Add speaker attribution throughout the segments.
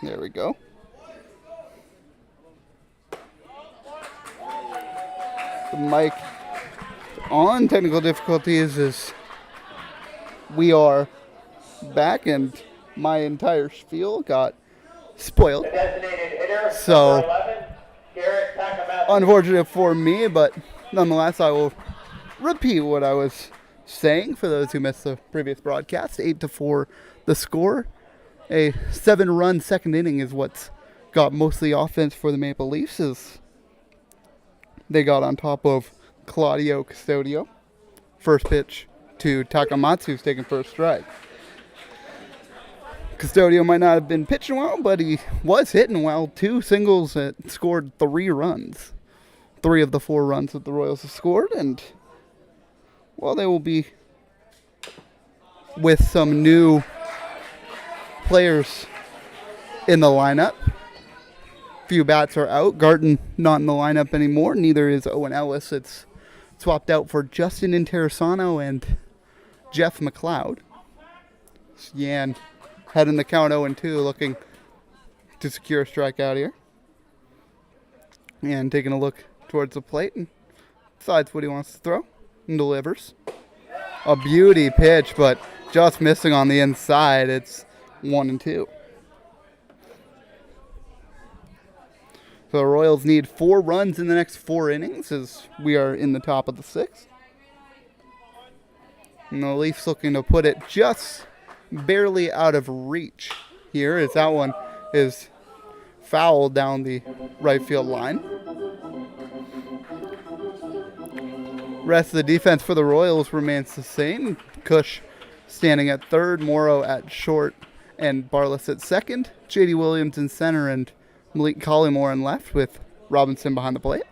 Speaker 1: There we go. The mic on technical difficulties as we are back and my entire spiel got spoiled. So, unfortunate for me, but nonetheless, I will repeat what I was saying for those who missed the previous broadcast. 8-4 the score. A 7-run second inning is what's got mostly offense for the Maple Leafs as they got on top of Claudio Custodio. First pitch to Takamatsu, who's taking first strike. Custodio might not have been pitching well, but he was hitting well. 2 singles that scored 3 runs. 3 of the 4 runs that the Royals have scored, and well, they will be with some new players in the lineup. Few bats are out. Garten not in the lineup anymore. Neither is Owen Ellis. It's swapped out for Justin Interessano and Jeff McLeod. Yan heading the count 0-2, looking to secure a strikeout here. And taking a look towards the plate and decides what he wants to throw and delivers. A beauty pitch, but just missing on the inside. It's 1-2. So the Royals need 4 runs in the next 4 innings as we are in the top of the 6th. And the Leafs looking to put it just barely out of reach here as that one is fouled down the right field line. Rest of the defense for the Royals remains the same. Cush standing at third, Morrow at short, and Barlas at second. J.D. Williams in center and Malik Collymore in left with Robinson behind the plate.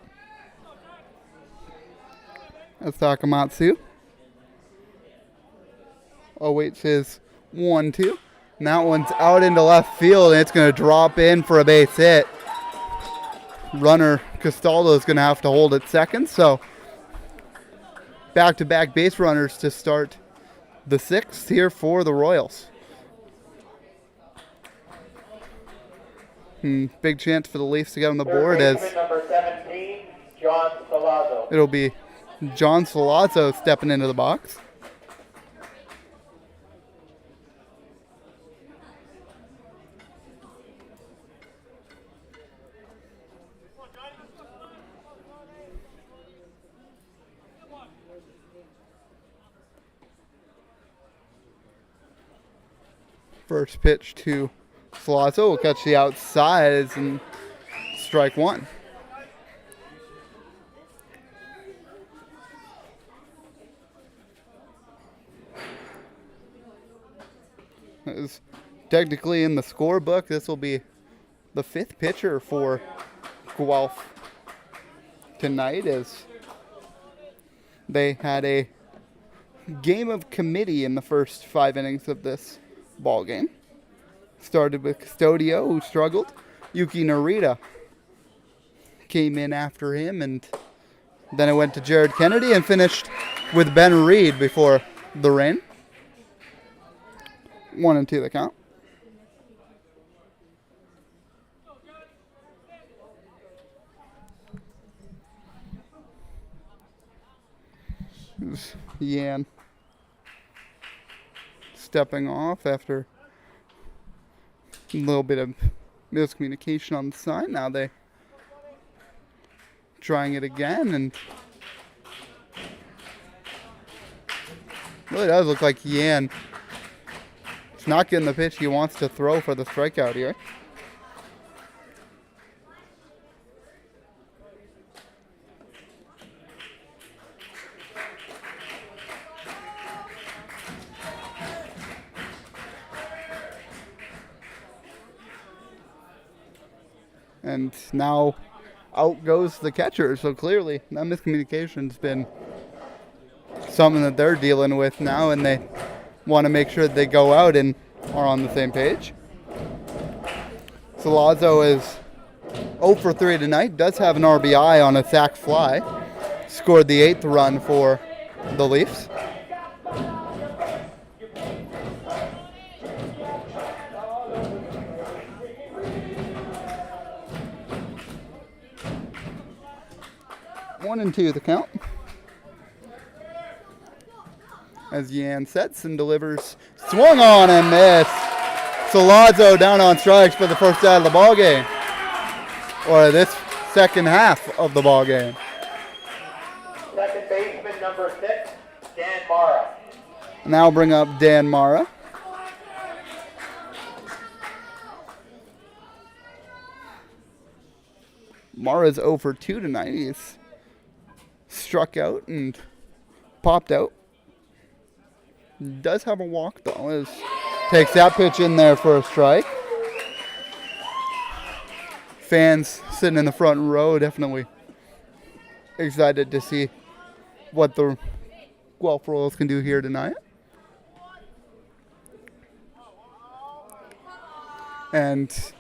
Speaker 1: That's Takamatsu. Awaits his 1-2. And that one's out into left field, and it's going to drop in for a base hit. Runner Castaldo is going to have to hold at second, so back-to-back base runners to start the 6th here for the Royals. Big chance for the Leafs to get on the board as
Speaker 2: number 17, John Salazzo.
Speaker 1: It'll be John Salazzo stepping into the box. First pitch to Salazzo will catch the outside and strike 1. As technically in the scorebook, this will be the 5th pitcher for Guelph tonight as they had a game of committee in the first 5 innings of this ball game. Started with Custodio, who struggled. Yuki Narita came in after him, and then it went to Jared Kennedy and finished with Ben Reed before the rain. 1-2 the count. Yan stepping off after a little bit of miscommunication on the side. Now they trying it again, and really does look like Yan is not getting the pitch he wants to throw for the strikeout here. And now out goes the catcher. So clearly that miscommunication's been something that they're dealing with now, and they want to make sure that they go out and are on the same page. Salazzo is 0 for 3 tonight. Does have an RBI on a sac fly. Scored the 8th run for the Leafs. 1-2 the count. As Yan sets and delivers. Swung on and missed. Salazzo down on strikes for the first out of the ball game. Or this second half of the ball game.
Speaker 2: Second baseman number 6, Dan Mara.
Speaker 1: Now bring up Dan Mara. Mara's 0 for 2 tonight. He's struck out and popped out. Does have a walk though. Takes that pitch in there for a strike. Fans sitting in the front row definitely excited to see what the Guelph Royals can do here tonight. And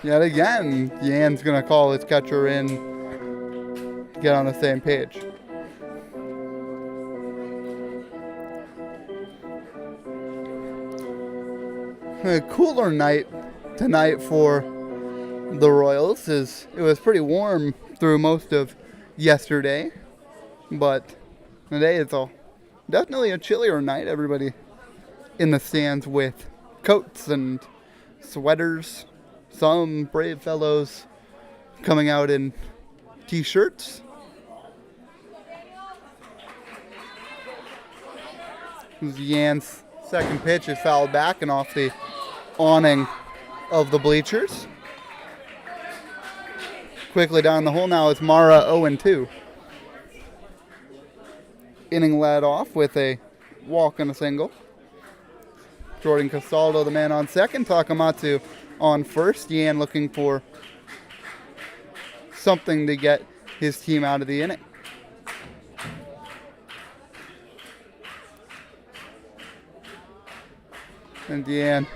Speaker 1: yet again, Yan's going to call his catcher in to get on the same page. A cooler night tonight for the Royals. It was pretty warm through most of yesterday, but today it's definitely a chillier night. Everybody in the stands with coats and sweaters. Some brave fellows coming out in t-shirts. Yan's second pitch is fouled back and off the awning of the bleachers. Quickly down the hole now is Mara 0-2. Inning led off with a walk and a single. Jordan Castaldo, the man on second. Takamatsu on first. Yan looking for something to get his team out of the inning. And Yan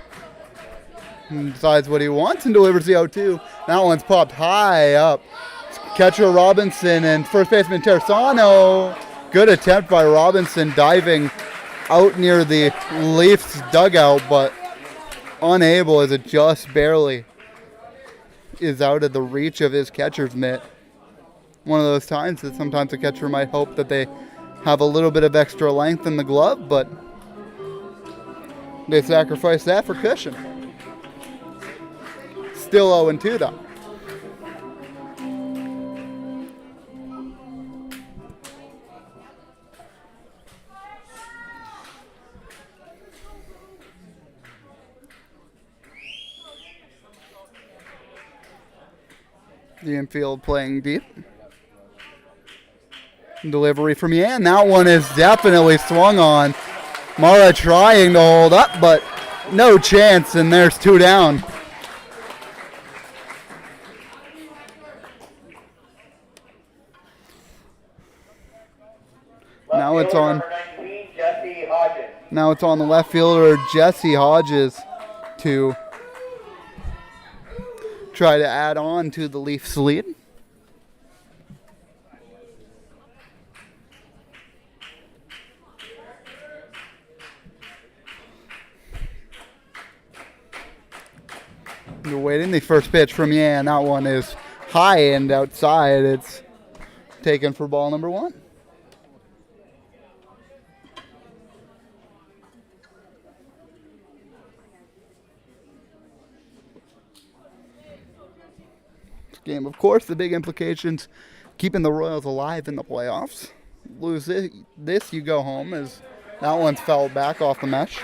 Speaker 1: decides what he wants and delivers the 0-2. That one's popped high up. Catcher Robinson and first baseman Tersano. Good attempt by Robinson diving out near the Leafs dugout, but unable as it just barely is out of the reach of his catcher's mitt. One of those times that sometimes a catcher might hope that they have a little bit of extra length in the glove, but they sacrifice that for cushion. Still 0-2 though. The infield playing deep. Delivery from Yan. That one is definitely swung on. Mara trying to hold up, but no chance, and there's 2 down. Now it's on. Now it's on the left fielder Jesse Hodges to try to add on to the Leafs lead. We're waiting the first pitch from Yan. That one is high and outside. It's taken for ball number 1. Game, of course, the big implications, keeping the Royals alive in the playoffs. Lose this, you go home, as that one's fouled back off the mesh.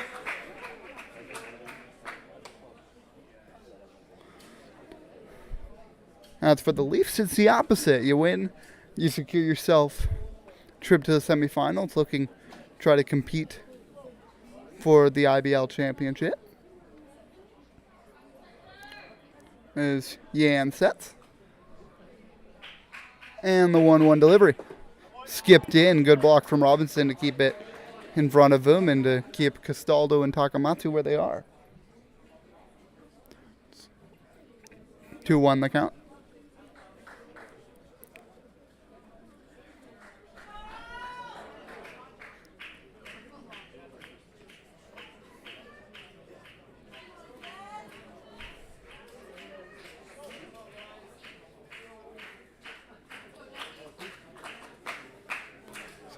Speaker 1: As for the Leafs, it's the opposite. You win, you secure yourself a trip to the semifinals, looking to try to compete for the IBL championship. As Yan sets. And the 1-1 delivery. Skipped in. Good block from Robinson to keep it in front of him and to keep Castaldo and Takamatsu where they are. 2-1 the count.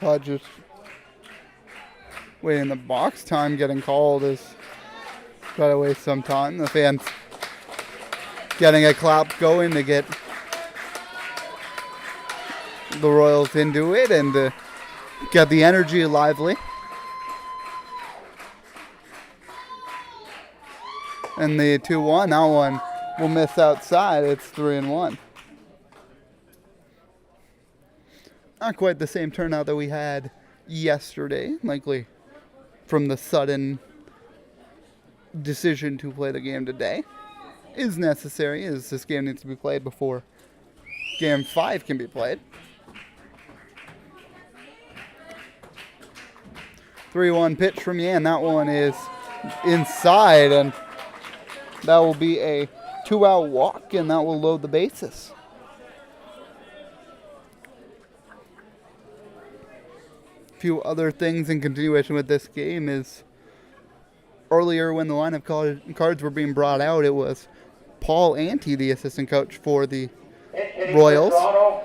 Speaker 1: Hodges waiting in the box. Time getting called is try to waste some time. The fans getting a clap going to get the Royals into it and to get the energy lively. And the 2-1, that one will miss outside. It's 3-1. Not quite the same turnout that we had yesterday, likely from the sudden decision to play the game today. Is necessary, as this game needs to be played before Game 5 can be played. 3-1 pitch from Yan. That one is inside, and that will be a 2-out walk, and that will load the bases. A few other things in continuation with this game is earlier when the lineup cards were being brought out, it was Paul Ante, the assistant coach for the Royals,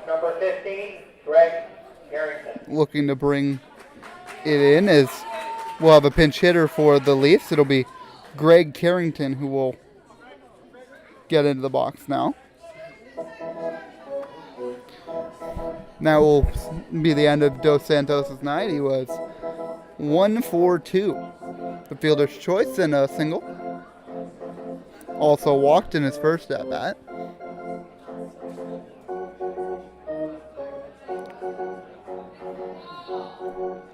Speaker 2: number 15, Greg Carrington,
Speaker 1: looking to bring it in as we'll have a pinch hitter for the Leafs. It'll be Greg Carrington who will get into the box now. That will be the end of Dos Santos' night. He was 1-for-2. The fielder's choice and a single. Also walked in his first at-bat.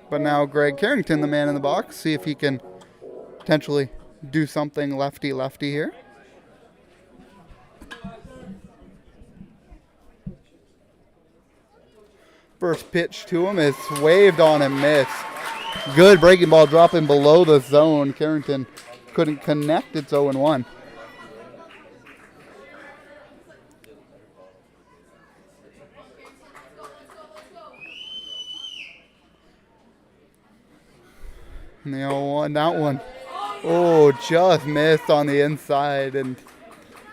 Speaker 1: But now Greg Carrington, the man in the box, see if he can potentially do something lefty-lefty here. First pitch to him is waved on and missed. Good breaking ball dropping below the zone. Carrington couldn't connect. It's 0-1. And the 0-1, that one. Oh, just missed on the inside. And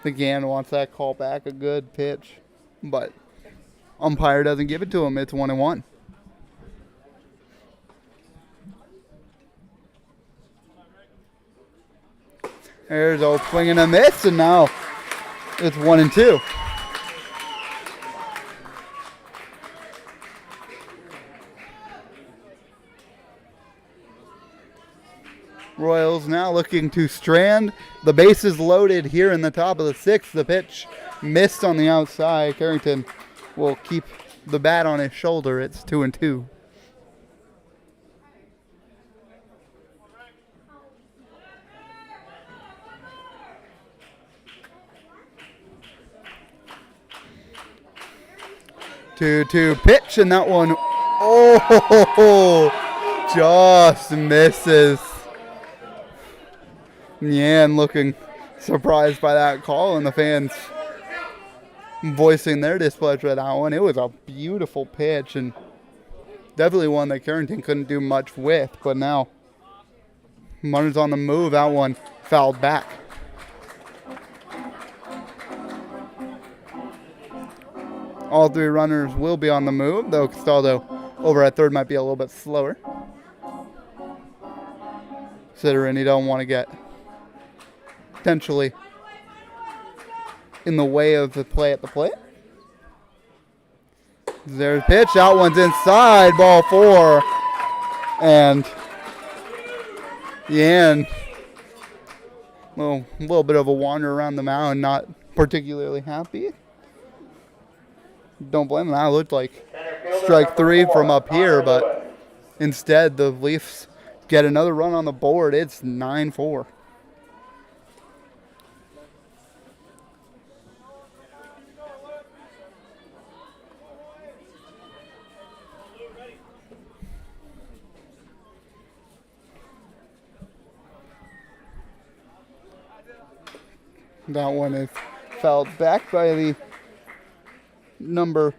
Speaker 1: again wants that call back. A good pitch. But umpire doesn't give it to him. It's 1-1. There's a swing and a miss, and now it's 1-2. Royals now looking to strand. The bases loaded here in the top of the sixth. The pitch missed on the outside. Carrington will keep the bat on his shoulder. It's 2-2. Two pitch, and that one, just misses. Yan looking surprised by that call, and the fans voicing their displeasure at that one. It was a beautiful pitch, and definitely one that Carrington couldn't do much with, but now runners on the move. That one fouled back. All three runners will be on the move, though Castaldo over at third might be a little bit slower. Considering he don't want to get potentially in the way of the play at the plate. There's a pitch. That one's inside. Ball 4. And Yan, a little bit of a wander around the mound, not particularly happy. Don't blame him. That looked like strike 3 from up here, but instead the Leafs get another run on the board. It's 9-4. That one is fouled back by the number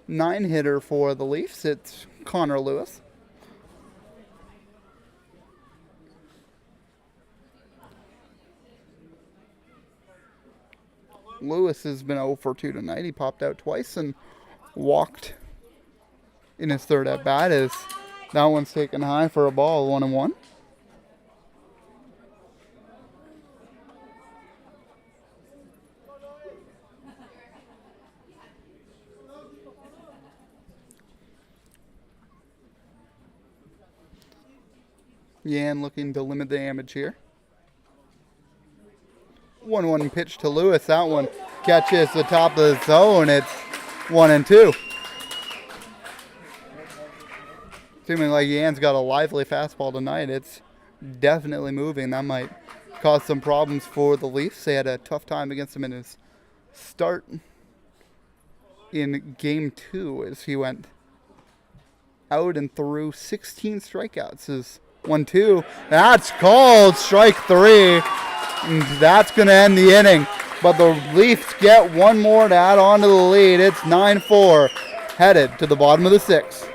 Speaker 1: 9 hitter for the Leafs. It's Connor Lewis. Lewis has been 0 for 2 tonight. He popped out twice and walked in his third at bat as that one's taken high for a ball, 1-1. Yan looking to limit the damage here. 1-1 pitch to Lewis. That one catches the top of the zone. It's 1-2. Seeming like Yan's got a lively fastball tonight. It's definitely moving. That might cause some problems for the Leafs. They had a tough time against him in his start in Game 2 as he went out and threw 16 strikeouts. Is 1-2. That's called strike 3. And that's going to end the inning. But the Leafs get one more to add on to the lead. It's 9-4, headed to the bottom of the 6th.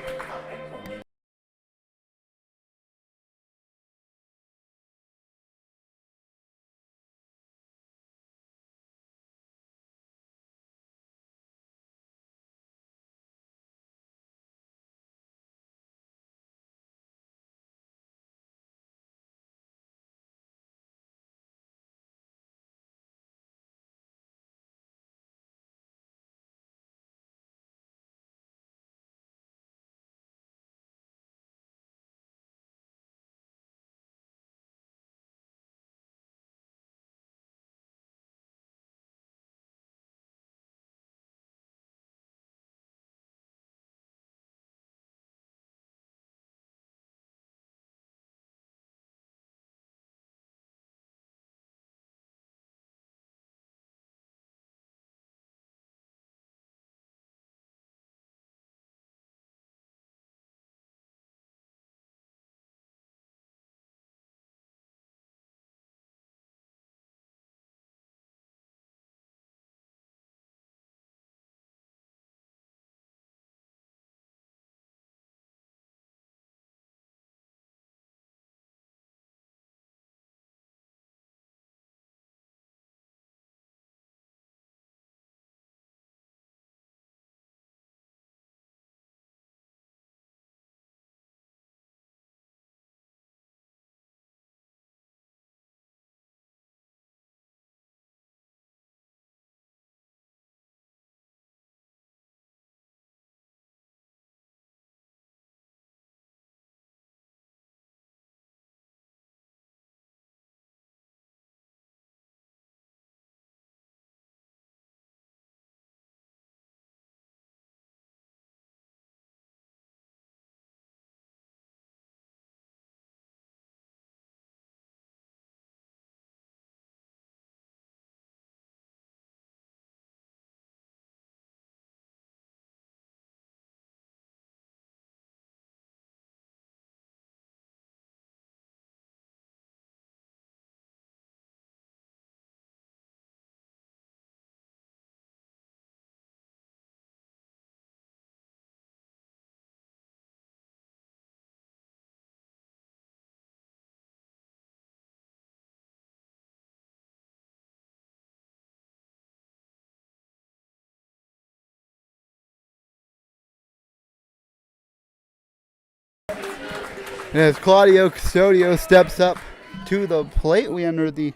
Speaker 1: And as Claudio Custodio steps up to the plate, we enter the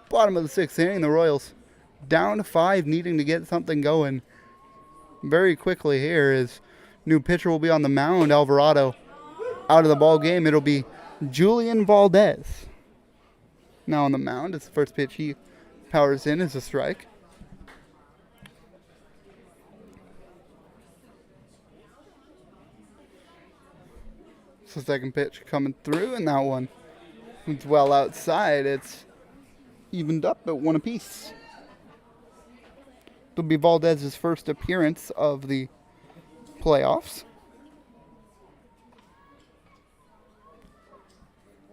Speaker 1: bottom of the 6th inning. The Royals down 5, needing to get something going very quickly here. As new pitcher will be on the mound. Alvarado out of the ball game. It'll be Julian Valdez now on the mound. It's the first pitch he powers in as a strike. It's the second pitch coming through, and that one is well outside. It's evened up at 1 apiece. It'll be Valdez's first appearance of the playoffs.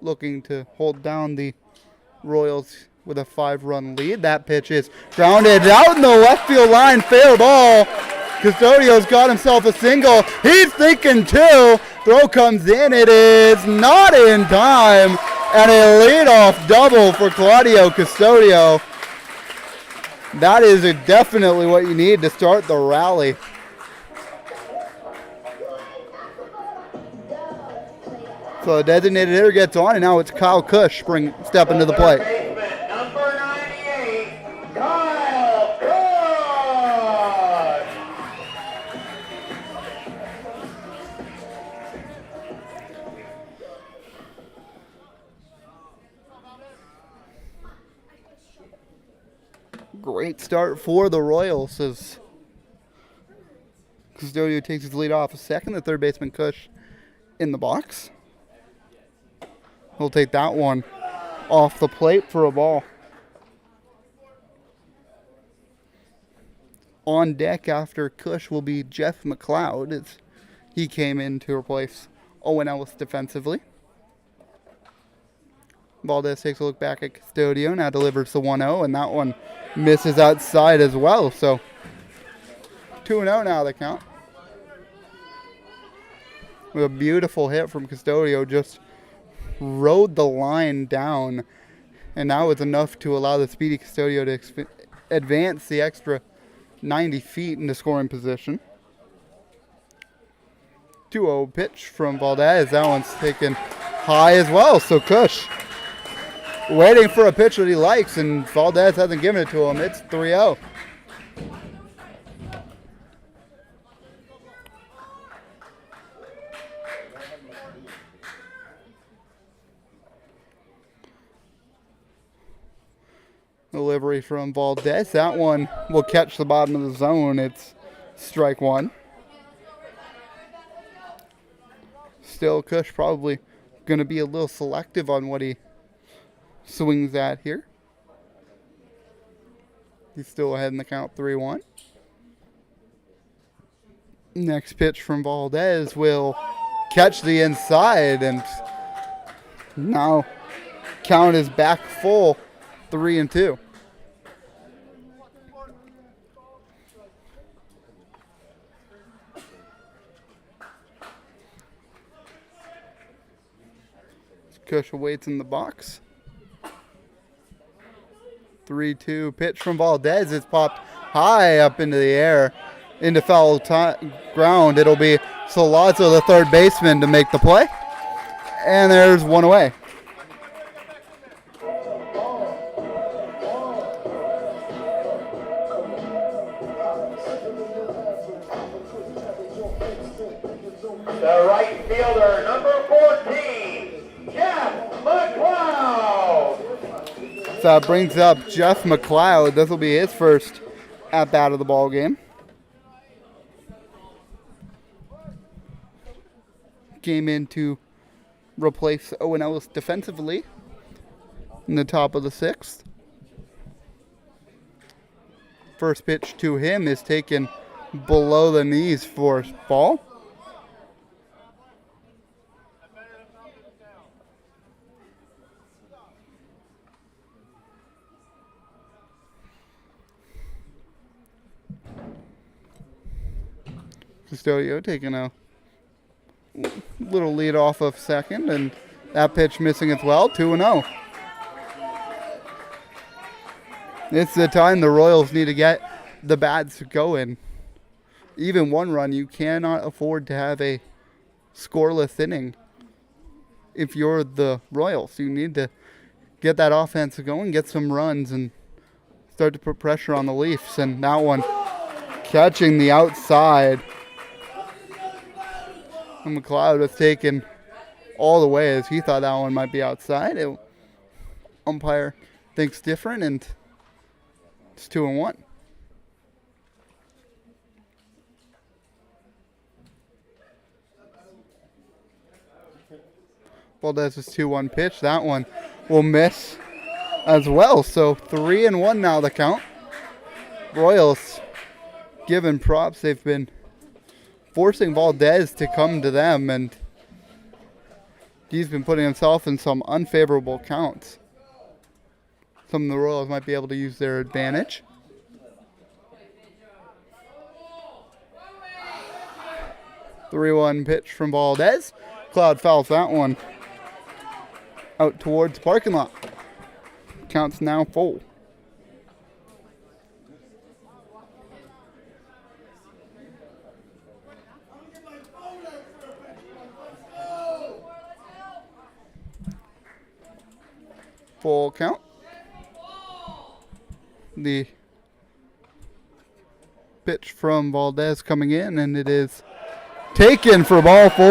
Speaker 1: Looking to hold down the Royals with a 5-run lead. That pitch is grounded out in the left field line. Fair ball. Custodio's got himself a single. He's thinking 2. Throw comes in. It is not in time. And a leadoff double for Claudio Custodio. That is definitely what you need to start the rally. So the designated hitter gets on, and now it's Kyle Cush step into the plate.
Speaker 2: Baseman, number 98, Kyle Kush.
Speaker 1: Great start for the Royals as Custodio takes his lead off a second. The third baseman Cush in the box. He'll take that one off the plate for a ball. On deck after Cush will be Jeff McLeod as he came in to replace Owen Ellis defensively. Valdez takes a look back at Custodio, now delivers the 1-0, and that one misses outside as well. So 2-0 now the count. With a beautiful hit from Custodio, just rode the line down, and that was enough to allow the speedy Custodio to advance the extra 90 feet into scoring position. 2-0 pitch from Valdez. That one's taken high as well. So Cush waiting for a pitch that he likes, and Valdez hasn't given it to him. It's 3-0. Delivery from Valdez. That one will catch the bottom of the zone. It's strike one. Still, Cush probably going to be a little selective on what he swings at here. He's still ahead in the count, 3-1. Next pitch from Valdez will catch the inside, and now count is back full, 3-2. Cush waits in the box. 3-2 pitch from Valdez. It's popped high up into the air, into foul ground. It'll be Solazzo, the third baseman, to make the play. And there's one away.
Speaker 2: The right fielder, number 14, Jeff McLeod.
Speaker 1: So that brings up Jeff McLeod. This will be his first at-bat of the ball game. Came in to replace Owen Ellis defensively in the top of the sixth. First pitch to him is taken below the knees for ball. Custodio taking a little lead off of second, and that pitch missing as well, 2-0. It's the time the Royals need to get the bats going. Even one run, you cannot afford to have a scoreless inning. If you're the Royals, you need to get that offense going, get some runs, and start to put pressure on the Leafs. And that one catching the outside. And McLeod was taken all the way as he thought that one might be outside. Umpire thinks different, and it's 2-1. Valdez's 2-1 pitch. That one will miss as well. So 3-1 now the count. Royals given props. They've been forcing Valdez to come to them, and he's been putting himself in some unfavorable counts. Some of the Royals might be able to use their advantage. The 3-1 pitch from Valdez. Cloud fouls that one out towards parking lot. Count's now full. The pitch from Valdez coming in, and it is taken for ball 4.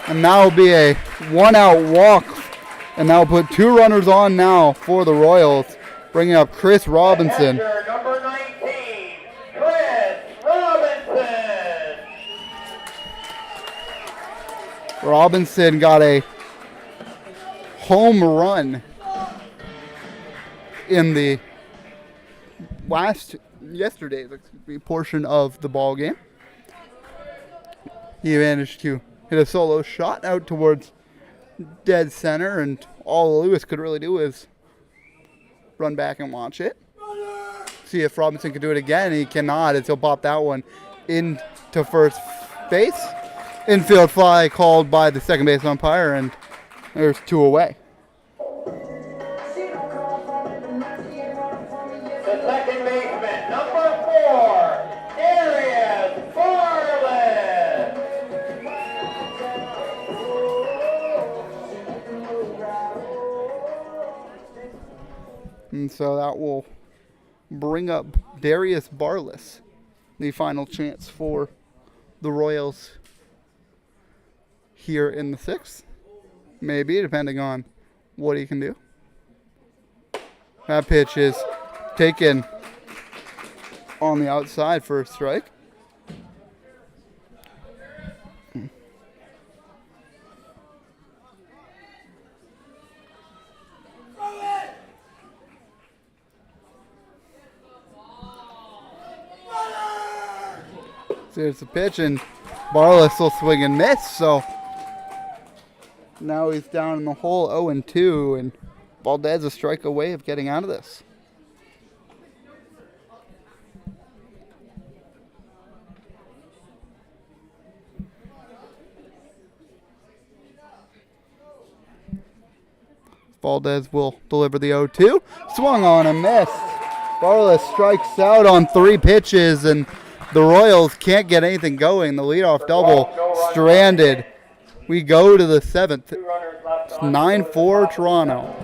Speaker 1: And that will be a 1-out walk. And that will put 2 runners on now for the Royals, bringing up Chris Robinson.
Speaker 2: Catcher number 19, Chris Robinson.
Speaker 1: Robinson got a home run in the yesterday's portion of the ball game. He managed to hit a solo shot out towards dead center, and all Lewis could really do is run back and watch it. See if Robinson can do it again. He cannot, as he'll pop that one into first base. Infield fly called by the second base umpire, and there's 2 away.
Speaker 2: The second baseman, number 4, Darius Barlett.
Speaker 1: And so that will bring up Darius Barless, the final chance for the Royals here in the 6th. Maybe, depending on what he can do. That pitch is taken on the outside for a strike. There's the pitch, and Barless will swing and miss, so now he's down in the hole 0-2, and Valdez a strike away of getting out of this. Valdez will deliver the 0-2. Swung on and missed. Barless strikes out on 3 pitches, and the Royals can't get anything going. The leadoff double stranded. We go to the 7th. It's 9-4 Toronto.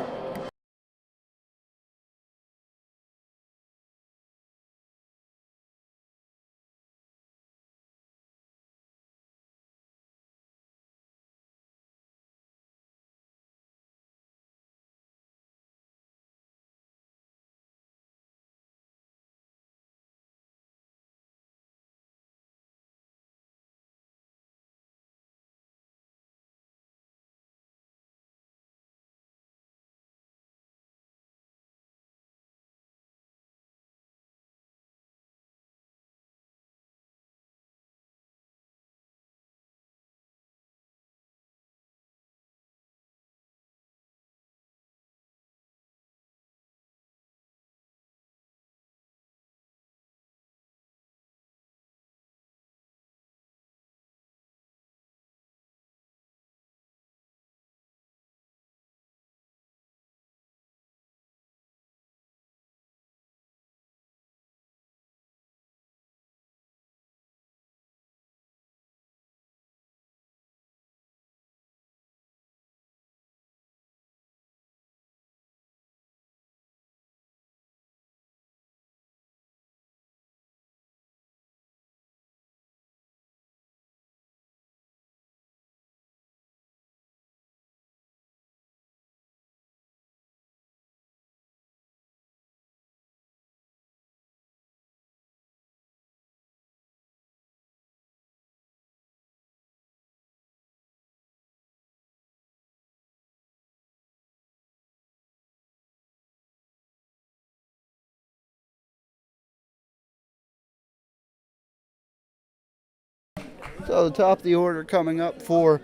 Speaker 1: So the top of the order coming up for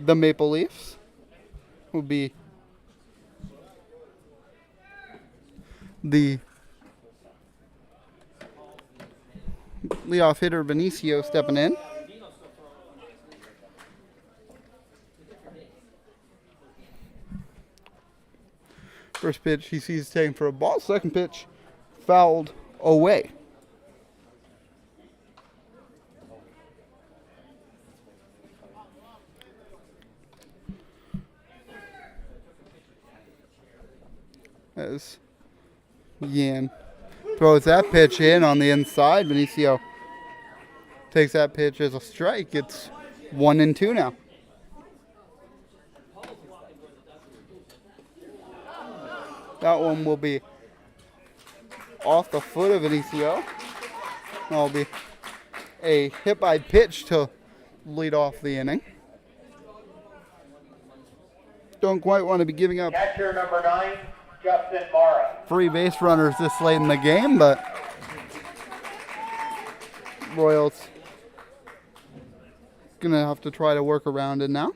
Speaker 1: the Maple Leafs will be the leadoff hitter Benicio stepping in. First pitch he sees taken for a ball. Second pitch fouled away. As Yan throws that pitch in on the inside. Benicio takes that pitch as a strike. It's 1-2 now. That one will be off the foot of Benicio. That'll be a hit by pitch to lead off the inning. Don't quite want to be giving up
Speaker 2: Catcher number 9, Justin Mara.
Speaker 1: free base runners this late in the game, but Royals gonna have to try to work around it now.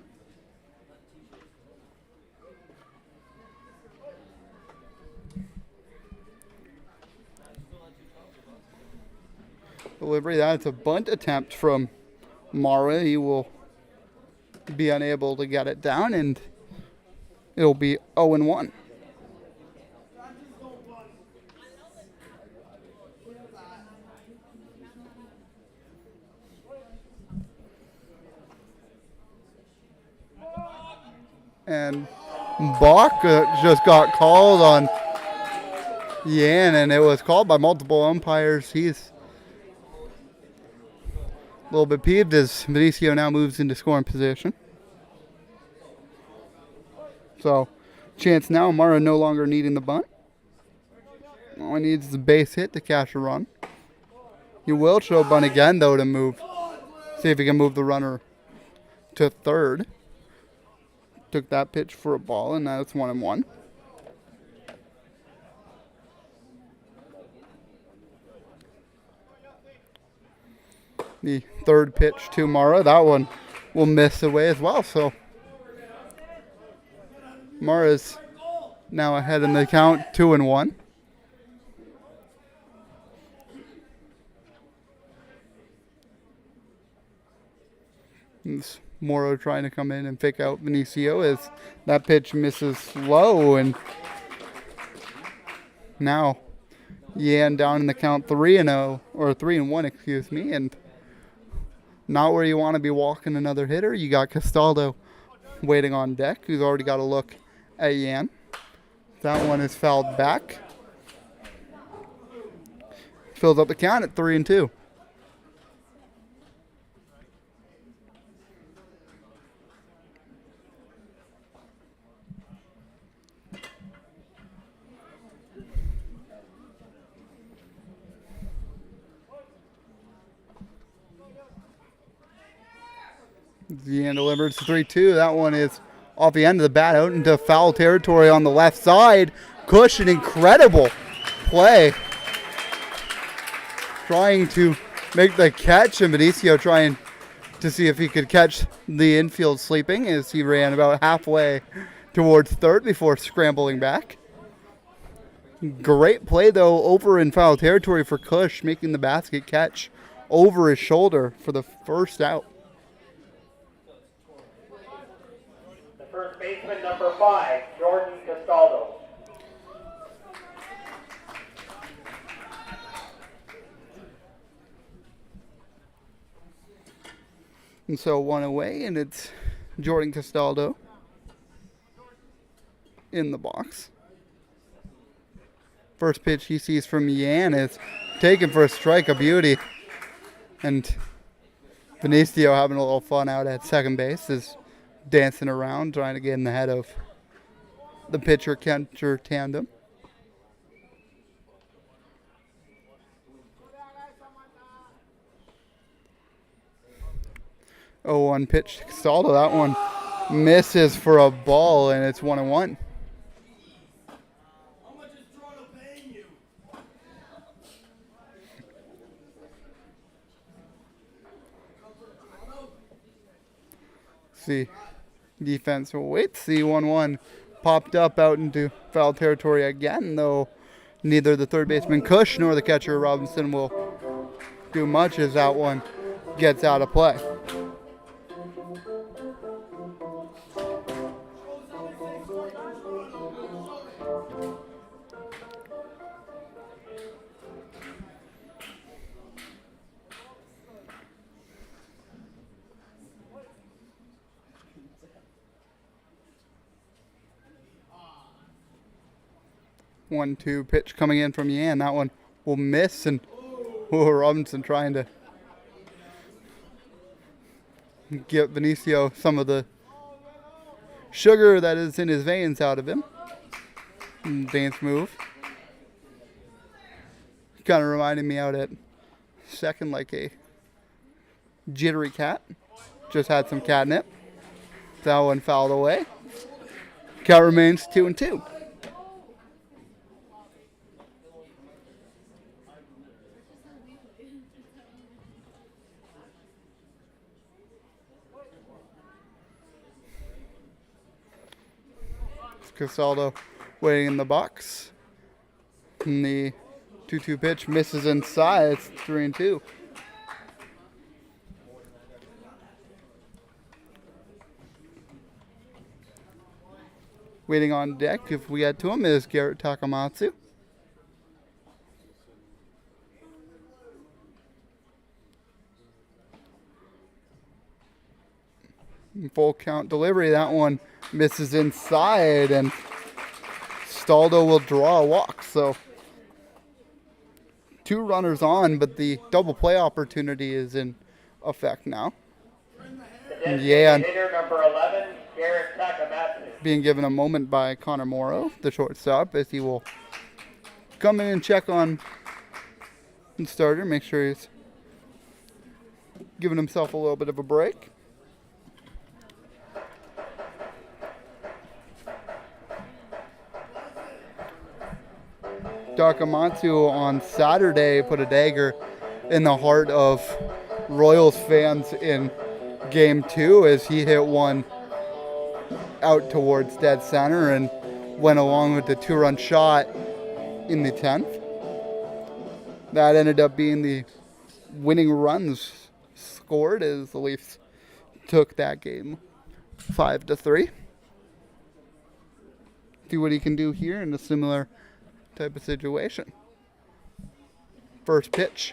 Speaker 1: Delivery, that's a bunt attempt from Mara. He will be unable to get it down, and it'll be 0-1. And Bach just got called on Yan, and it was called by multiple umpires. He's a little bit peeved as Benicio now moves into scoring position. So, chance now, Mara no longer needing the bunt. All he needs is a base hit to cash a run. He will show bunt again, though, to move. See if he can move the runner to third. Took that pitch for a ball, and now it's 1-1. The third pitch to Mara, that one will miss away as well. So Mara's now ahead in the count, 2-1. It's Moro trying to come in and pick out Benicio as that pitch misses low, and now Yan down in the count 3-0 or 3-1, excuse me, and not where you want to be walking another hitter. You got Castaldo waiting on deck, who's already got a look at Yan. That one is fouled back. Fills up the count at 3-2. Yan delivers 3-2. That one is off the end of the bat out into foul territory on the left side. Cush, an incredible play. Trying to make the catch, and Benicio trying to see if he could catch the infield sleeping as he ran about halfway towards third before scrambling back. Great play, though, over in foul territory for Cush, making the basket catch over his shoulder for the first out.
Speaker 2: First baseman number 5, Jordan Castaldo.
Speaker 1: And so one away, and it's Jordan Castaldo in the box. First pitch he sees from Yan is taken for a strike, a beauty. And Benicio having a little fun out at second base is dancing around, trying to get in the head of the pitcher-catcher tandem. Oh, one pitch to Castaldo. That one misses for a ball, and it's 1-1. See, defense will wait. See, 1-1 popped up out into foul territory again, though neither the third baseman Cush nor the catcher Robinson will do much as that one gets out of play. 1-2 pitch coming in from Yan. That one will miss, and Robinson trying to get Benicio some of the sugar that is in his veins out of him. Dance move. Kind of reminded me out at second like a jittery cat. Just had some catnip. That one fouled away. Count remains 2-2. Castaldo waiting in the box. And the 2-2 pitch misses inside. It's 3-2. Waiting on deck, if we get to him, is Garrett Takamatsu. Full count delivery. That one misses inside, and Staldo will draw a walk. So 2 runners on, but the double play opportunity is in effect now. Yeah,
Speaker 2: hitter number 11, Garrett Takamatsu.
Speaker 1: Being given a moment by Connor Morrow, the shortstop, as he will come in and check on the starter, make sure he's giving himself a little bit of a break. Takamatsu on Saturday put a dagger in the heart of Royals fans in Game 2 as he hit one out towards dead center and went along with the 2-run shot in the 10th. That ended up being the winning runs scored as the Leafs took that game 5-3. See what he can do here in a similar type of situation. First pitch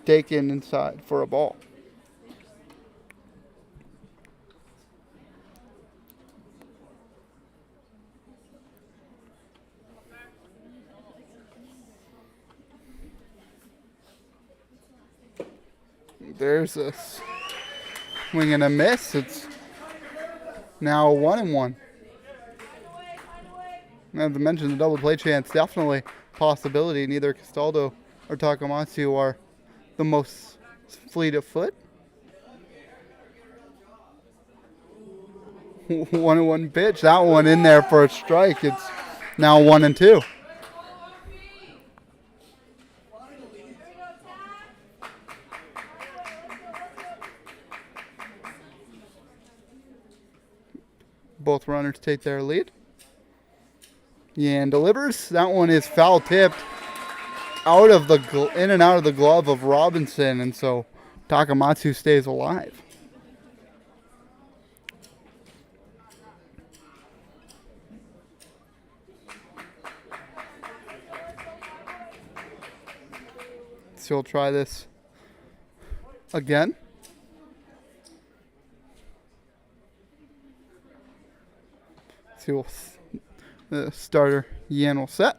Speaker 1: taken inside for a ball. There's a swing and a miss. It's now 1-1. As I mentioned, the double play chance definitely a possibility. Neither Castaldo or Takamatsu are the most fleet of foot. 1-1 pitch. That one in there for a strike. It's now 1-2. Both runners take their lead. Yan delivers. That one is foul tipped out of the in and out of the glove of Robinson, and so Takamatsu stays alive. So we'll try this again. See, the starter Yan will set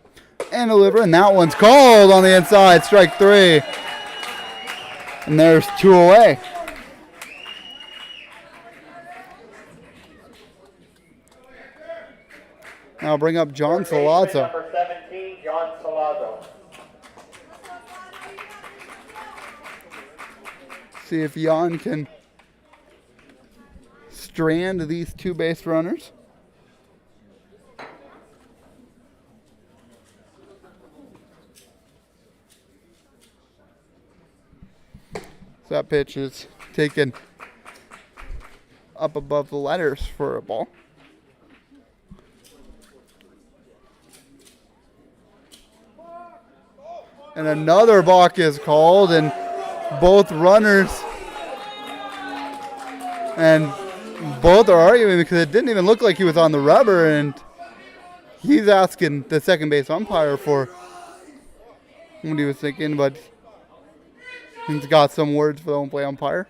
Speaker 1: and deliver, and that one's called on the inside. Strike 3, and there's 2 away. Now bring up John Salazzo.
Speaker 2: Number 17, John Salazzo.
Speaker 1: See if Yan can strand these 2 base runners. So that pitch is taken up above the letters for a ball. And another balk is called, and both runners and both are arguing because it didn't even look like he was on the rubber, and he's asking the second base umpire for what he was thinking, but he's got some words for the home play umpire.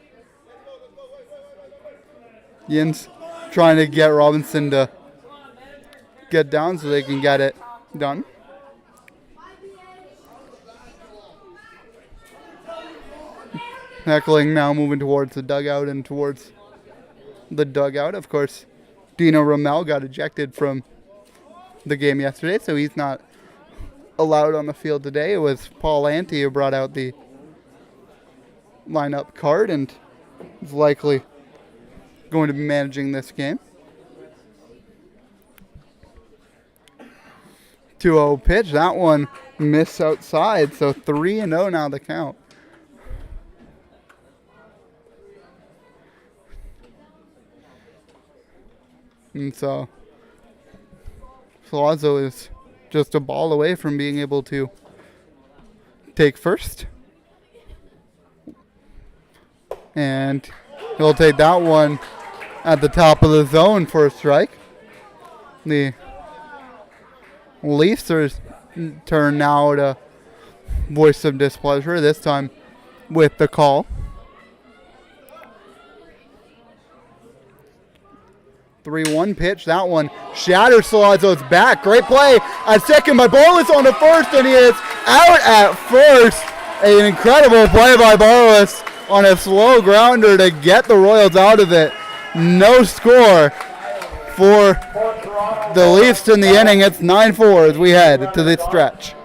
Speaker 1: Yin's trying to get Robinson to get down so they can get it done. Heckling now moving towards the dugout and towards the dugout. Of course, Dino Rommel got ejected from the game yesterday, so he's not allowed on the field today. It was Paul Ante who brought out the lineup card and is likely going to be managing this game. 2-0 pitch. That one missed outside, so 3-0 now the count. And so Salazzo is just a ball away from being able to take first. And he'll take that one at the top of the zone for a strike. The Leafs are turn now to voice some displeasure, this time with the call. 3-1 pitch. That one shatters Salazzo's back. Great play at second by Barlis on the first, and he is out at first. An incredible play by Barlis on a slow grounder to get the Royals out of it. No score for the Leafs in the inning. It's 9-4 as we head to the stretch.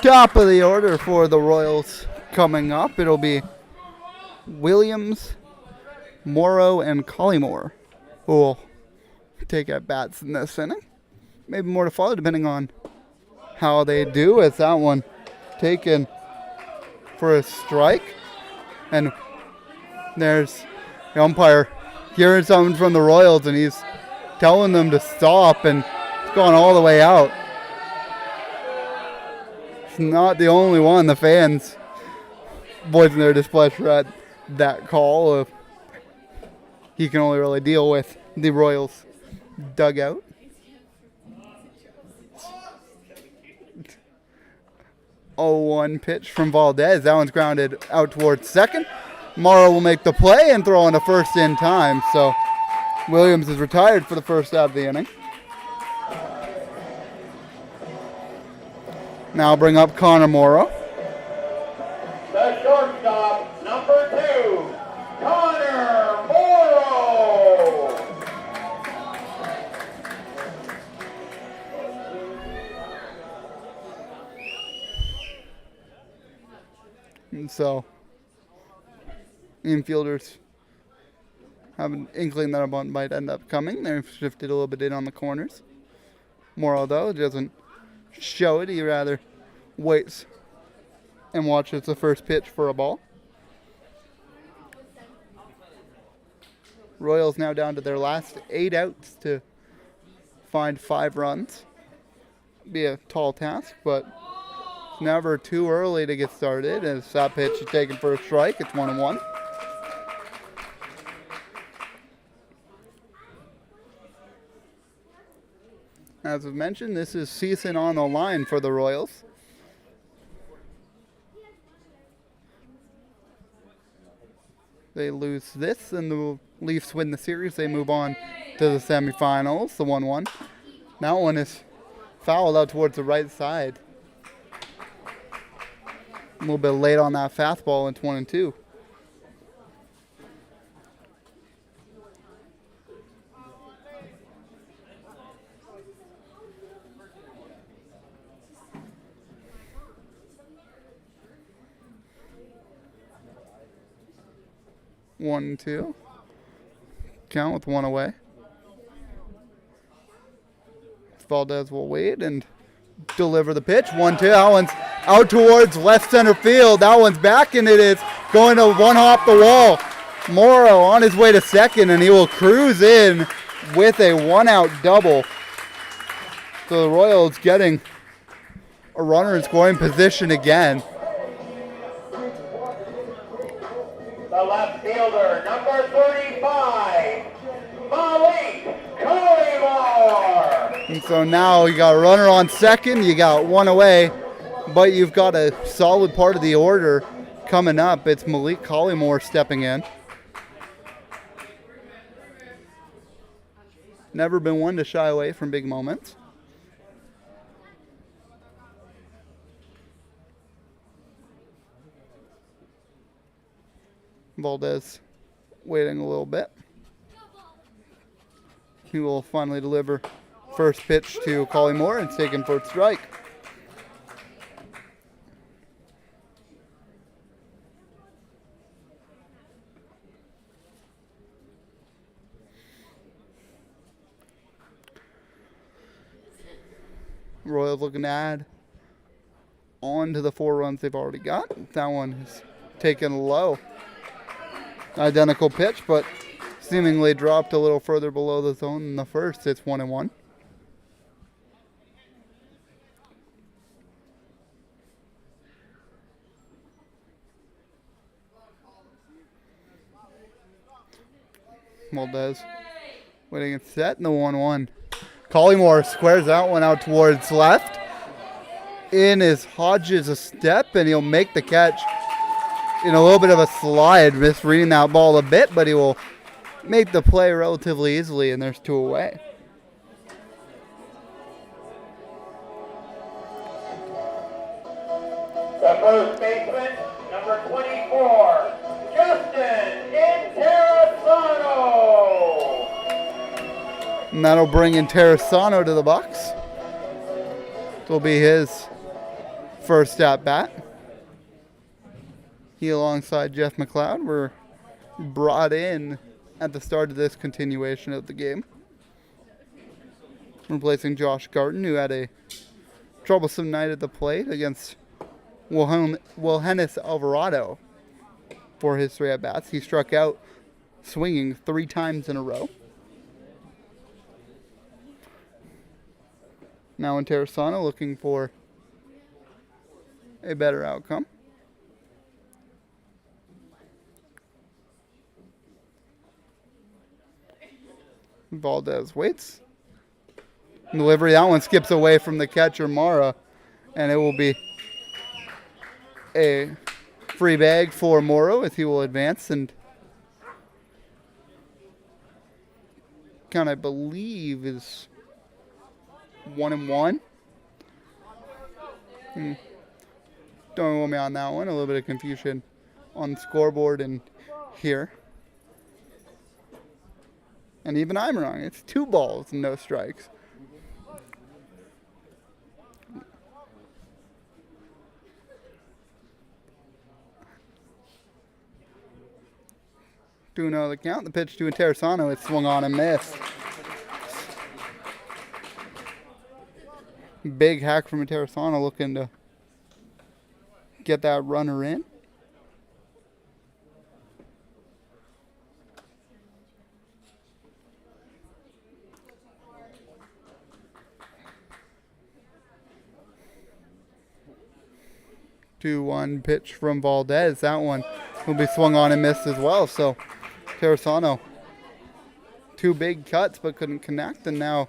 Speaker 1: Top of the order for the Royals coming up. It'll be Williams, Morrow, and Collymore who will take at bats in this inning. Maybe more to follow depending on how they do, as that one taken for a strike. And there's the umpire hearing something from the Royals, and he's telling them to stop, and it's gone all the way out. It's not the only one. The fans voicing their displeasure at that call. He can only really deal with the Royals dugout. Oh, 1 pitch from Valdez. That one's grounded out towards second. Morrow will make the play and throw in a first in time. So Williams is retired for the first out of the inning. Now bring up Connor Morrow.
Speaker 2: The shortstop, number 2, Connor Morrow.
Speaker 1: So infielders have an inkling that a bunt might end up coming. They've shifted a little bit in on the corners. Morrow, though, doesn't show it. He rather waits and watches the first pitch for a ball. Royals now down to their last 8 outs to find 5 runs. Be a tall task, but it's never too early to get started. As that pitch is taken for a strike, it's 1-1. As I've mentioned, this is season on the line for the Royals. They lose this, and the Leafs win the series. They move on to the semifinals, the 1-1. That one is fouled out towards the right side. A little bit late on that fastball. It's 1-2. One, two. Count with 1 away. Valdez will wait and deliver the pitch. 1-2. That one's out towards left center field. That one's back, and it is going to one hop the wall. Morrow on his way to second, and he will cruise in with a 1-out double. So the Royals getting a runner in scoring position again.
Speaker 2: The left fielder, number 35, Malik Collymore.
Speaker 1: And so now you got a runner on second, you got 1 away, but you've got a solid part of the order coming up. It's Malik Collymore stepping in. Never been one to shy away from big moments. Valdez waiting a little bit. He will finally deliver first pitch to Collymore and taken for a strike. Royals looking to add on to the 4 runs they've already got. That one is taken low. Identical pitch, but seemingly dropped a little further below the zone than the first. It's 1-1. Valdez waiting and set in the 1-1. Collymore squares that one out towards left. In is Hodges a step, and he'll make the catch in a little bit of a slide, misreading that ball a bit, but he will make the play relatively easily, and there's 2 away.
Speaker 2: The first baseman, number 24, Justin Interessano.
Speaker 1: And that'll bring Interessano to the box. This will be his first at bat. He, alongside Jeff McLeod, were brought in at the start of this continuation of the game, replacing Josh Garten, who had a troublesome night at the plate against Wilhenis Alvarado for his 3 at-bats. He struck out swinging 3 times in a row. Now Interessano looking for a better outcome. Valdez waits. Delivery, that one skips away from the catcher, Mara, and it will be a free bag for Morrow as he will advance and count, I believe, is 1-1. Don't hold me on that one. A little bit of confusion on the scoreboard and here. And even I'm wrong. It's 2 balls and no strikes. 2-0 the count. The pitch to Interessano. It swung on and missed. Big hack from Interessano looking to get that runner in. Two-one pitch from Valdez. That one will be swung on and missed as well. So Interessano, two big cuts but couldn't connect, and now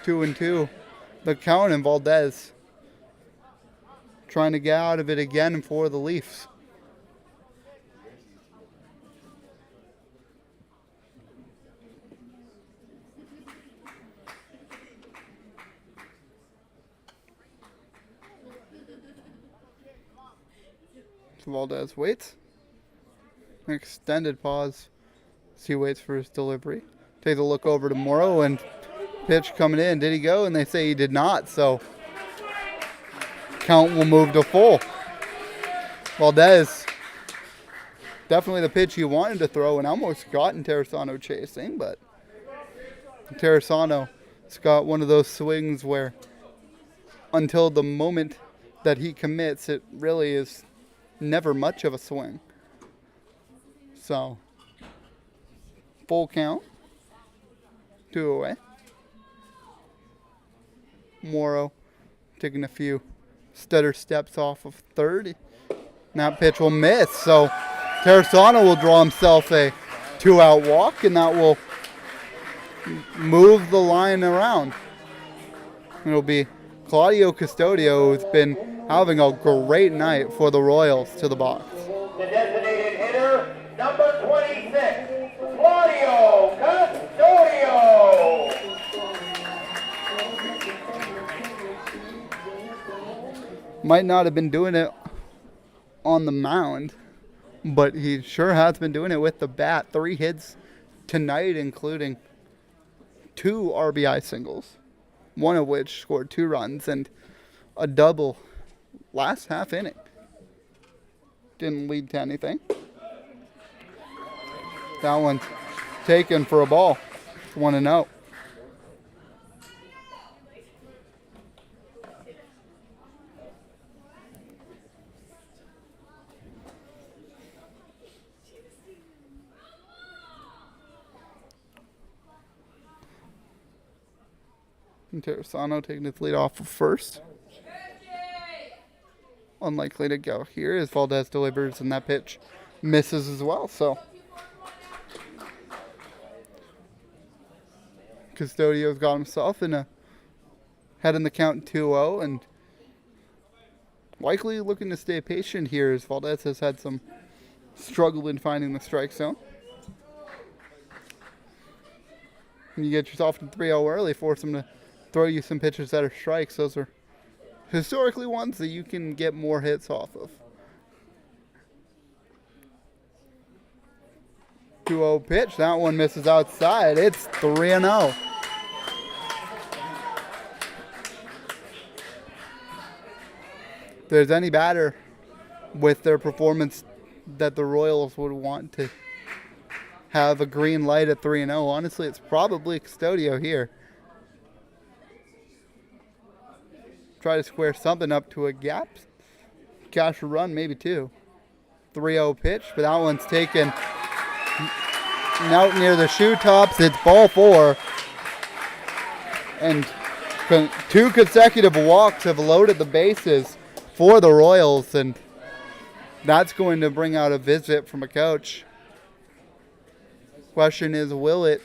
Speaker 1: 2-2 the count, and Valdez trying to get out of it again for the Leafs. So Valdez waits. An extended pause as he waits for his delivery. Takes a look over to Morrow, and pitch coming in. Did he go? And they say he did not, so count will move to full. Valdez, definitely the pitch he wanted to throw and almost got Interessano chasing, but Interessano's got one of those swings where until the moment that he commits, it really is never much of a swing. So, full count, 2 away. Morrow taking a few stutter steps off of third. And that pitch will miss. So Interessano will draw himself a 2-out walk, and that will move the line around. It'll be Claudio Custodio, who's been having a great night for the Royals, to the box.
Speaker 2: The designated hitter, number 26, Claudio Custodio.
Speaker 1: Might not have been doing it on the mound, but he sure has been doing it with the bat. 3 hits tonight, including 2 RBI singles, one of which scored 2 runs, and a double last half inning. Didn't lead to anything. That one's taken for a ball. 1-0. Interessano taking his lead off of first. Unlikely to go here as Valdez delivers, and that pitch misses as well. So Custodio's got himself in a head in the count 2-0, and likely looking to stay patient here as Valdez has had some struggle in finding the strike zone. And you get yourself in 3-0 early, force them to throw you some pitches that are strikes. Those are historically ones that you can get more hits off of. 2-0 pitch. That one misses outside. It's 3-0. If there's any batter with their performance that the Royals would want to have a green light at 3-0, honestly, it's probably Custodio here. Try to square something up to a gap. Cash a run, maybe 2. 3-0 pitch, but that one's taken out near the shoe tops. It's ball 4. And 2 consecutive walks have loaded the bases for the Royals, and that's going to bring out a visit from a coach. Question is, will it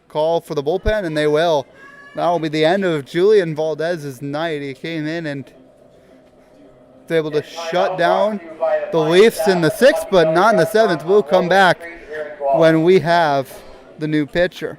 Speaker 1: call for the bullpen? And they will. That will be the end of Julian Valdez's night. He came in and was able to shut down the Leafs in the 6th, but not in the 7th. We'll come back when we have the new pitcher.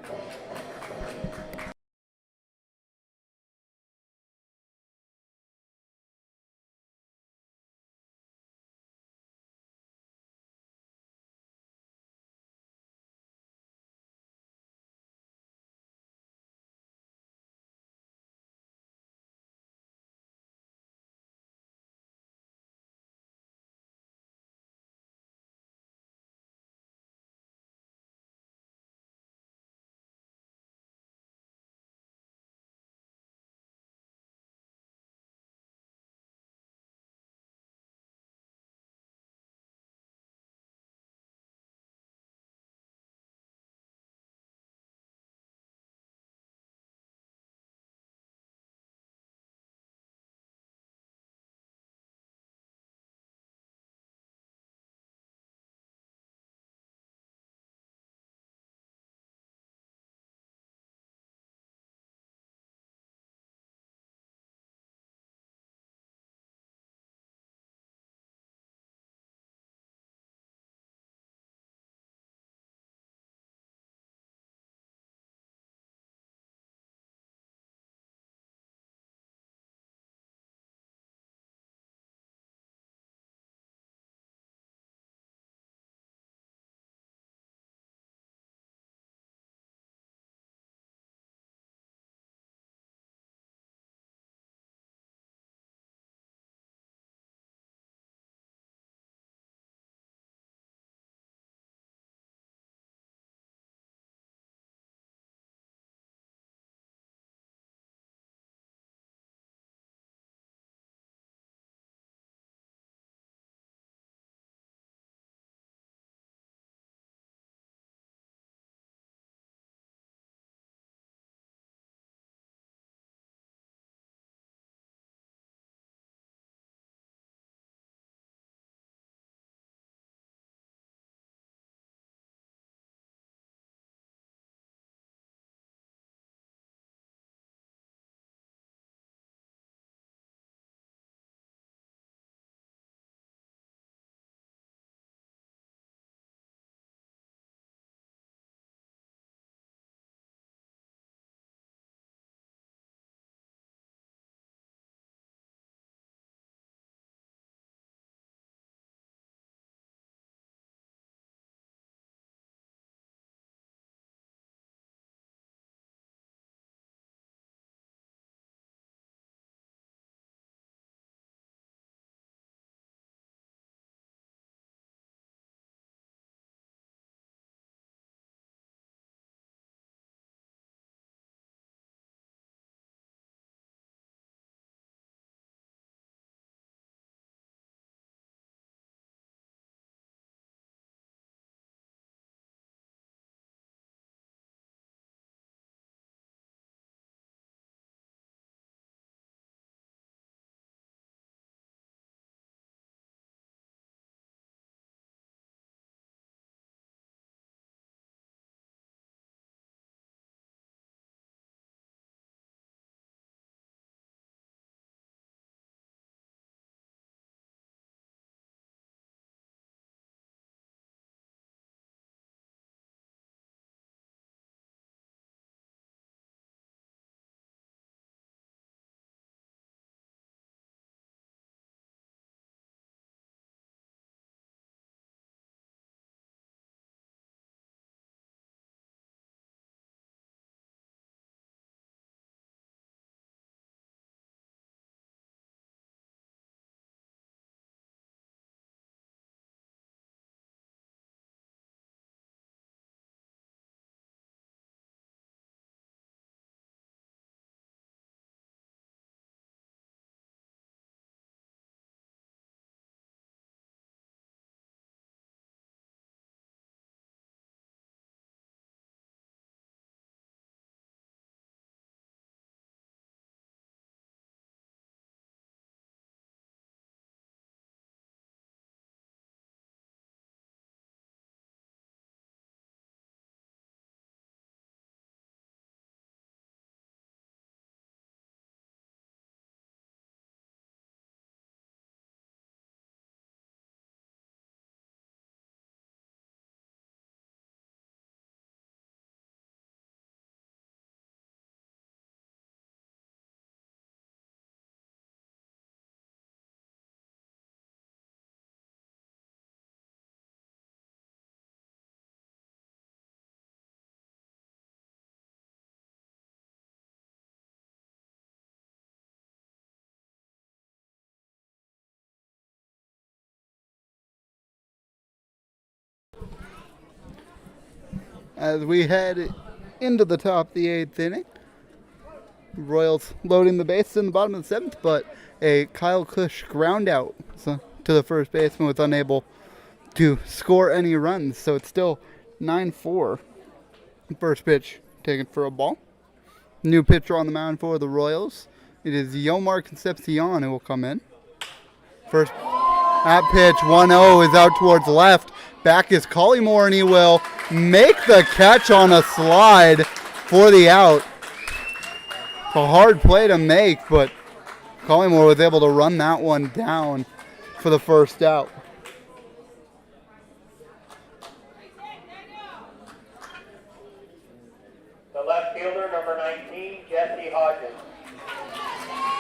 Speaker 1: As we head into the top of the 8th inning, Royals loading the bases in the bottom of the 7th, but a Kyle Kush ground out to the first baseman was unable to score any runs. So it's still 9-4. First pitch taken for a ball. New pitcher on the mound for the Royals. It is Yomar Concepcion who will come in. First at pitch, 1-0 is out towards the left. Back is Collymore, and he will make the catch on a slide for the out. It's a hard play to make, but Collymore was able to run that one down for the first out.
Speaker 2: The left fielder, number 19, Jesse Hodges.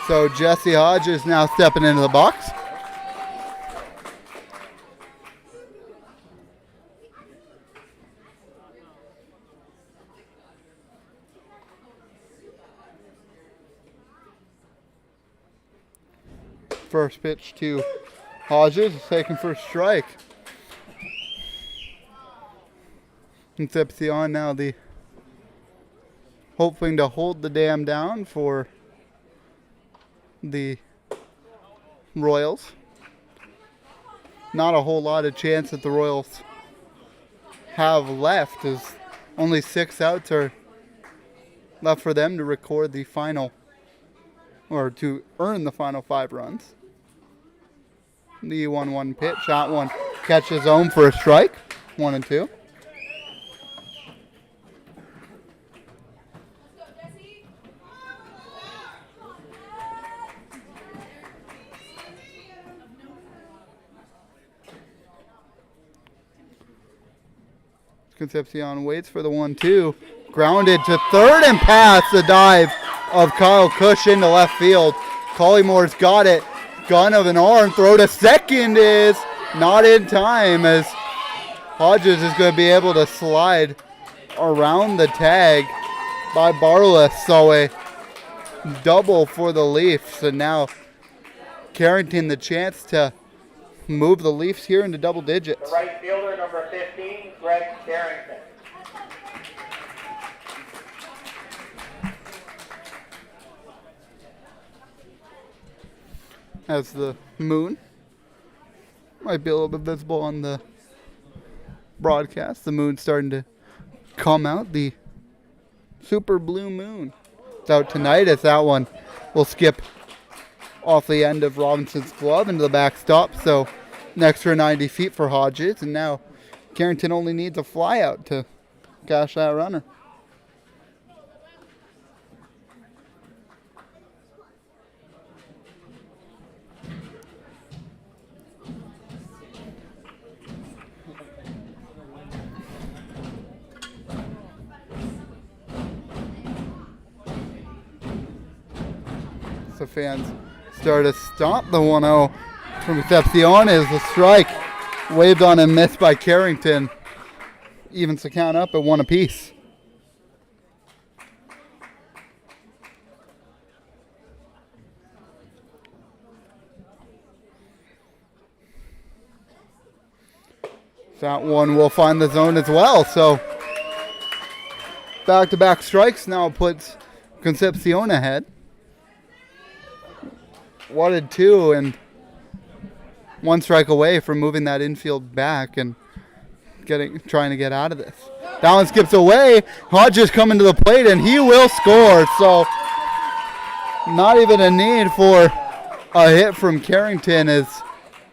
Speaker 1: So Jesse Hodges now stepping into the box. First pitch to Hodges is taken for a strike. Concepcion now hoping to hold the dam down for the Royals. Not a whole lot of chance that the Royals have left, as only 6 outs are left for them to record the final, or to earn the final 5 runs. The 1-1 pitch, that one catches home for a strike, 1-2. Concepcion waits for the 1-2. Grounded to third and past the dive of Kyle Kush into left field. Collymore's got it. Gun of an arm. Throw to second is not in time, as Hodges is going to be able to slide around the tag by Barless. So a double for the Leafs. And now Carrington the chance to move the Leafs here into double digits.
Speaker 2: The right fielder, number 15, Greg Carrington.
Speaker 1: As the moon might be a little bit visible on the broadcast, the moon's starting to come out. The super blue moon. It's out tonight, as that one will skip off the end of Robinson's glove into the backstop. So an extra 90 feet for Hodges, and now Carrington only needs a fly out to cash that runner. So fans start to stomp the 1-0 from Concepcion as the strike waved on and missed by Carrington. Evens the count up at 1 apiece. That one will find the zone as well. So back-to-back strikes now puts Concepcion ahead. Wanted 2 and 1 strike away from moving that infield back and trying to get out of this. That one skips away. Hodges coming to the plate, and he will score. So not even a need for a hit from Carrington, as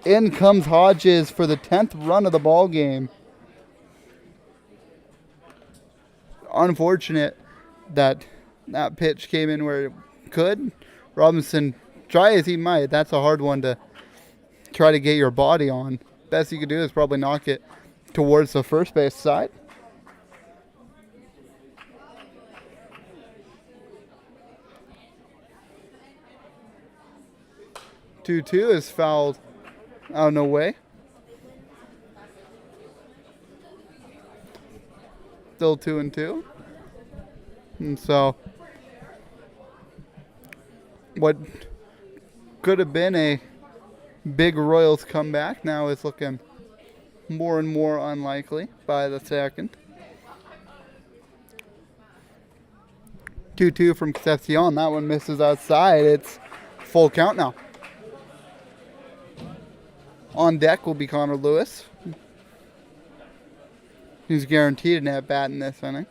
Speaker 1: in comes Hodges for the 10th run of the ball game. Unfortunate that that pitch came in where it could. Robinson, try as he might, that's a hard one to try to get your body on. Best you could do is probably knock it towards the first base side. Two is fouled out and away. Still 2-2. And so what could have been a big Royals comeback now is looking more and more unlikely by the second. 2-2 from Concepcion. That one misses outside. It's full count now. On deck will be Connor Lewis. He's guaranteed an at-bat in this inning.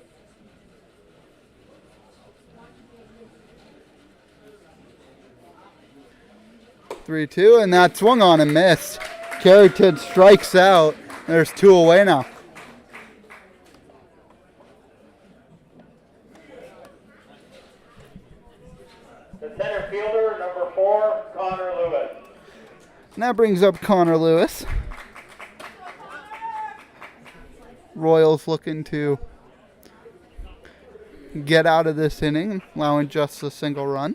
Speaker 1: Three-two, and that swung on and missed. Carrington strikes out. There's 2 away now.
Speaker 2: The center fielder, number 4, Connor Lewis.
Speaker 1: And that brings up Connor Lewis. Royals looking to get out of this inning, allowing just a single run.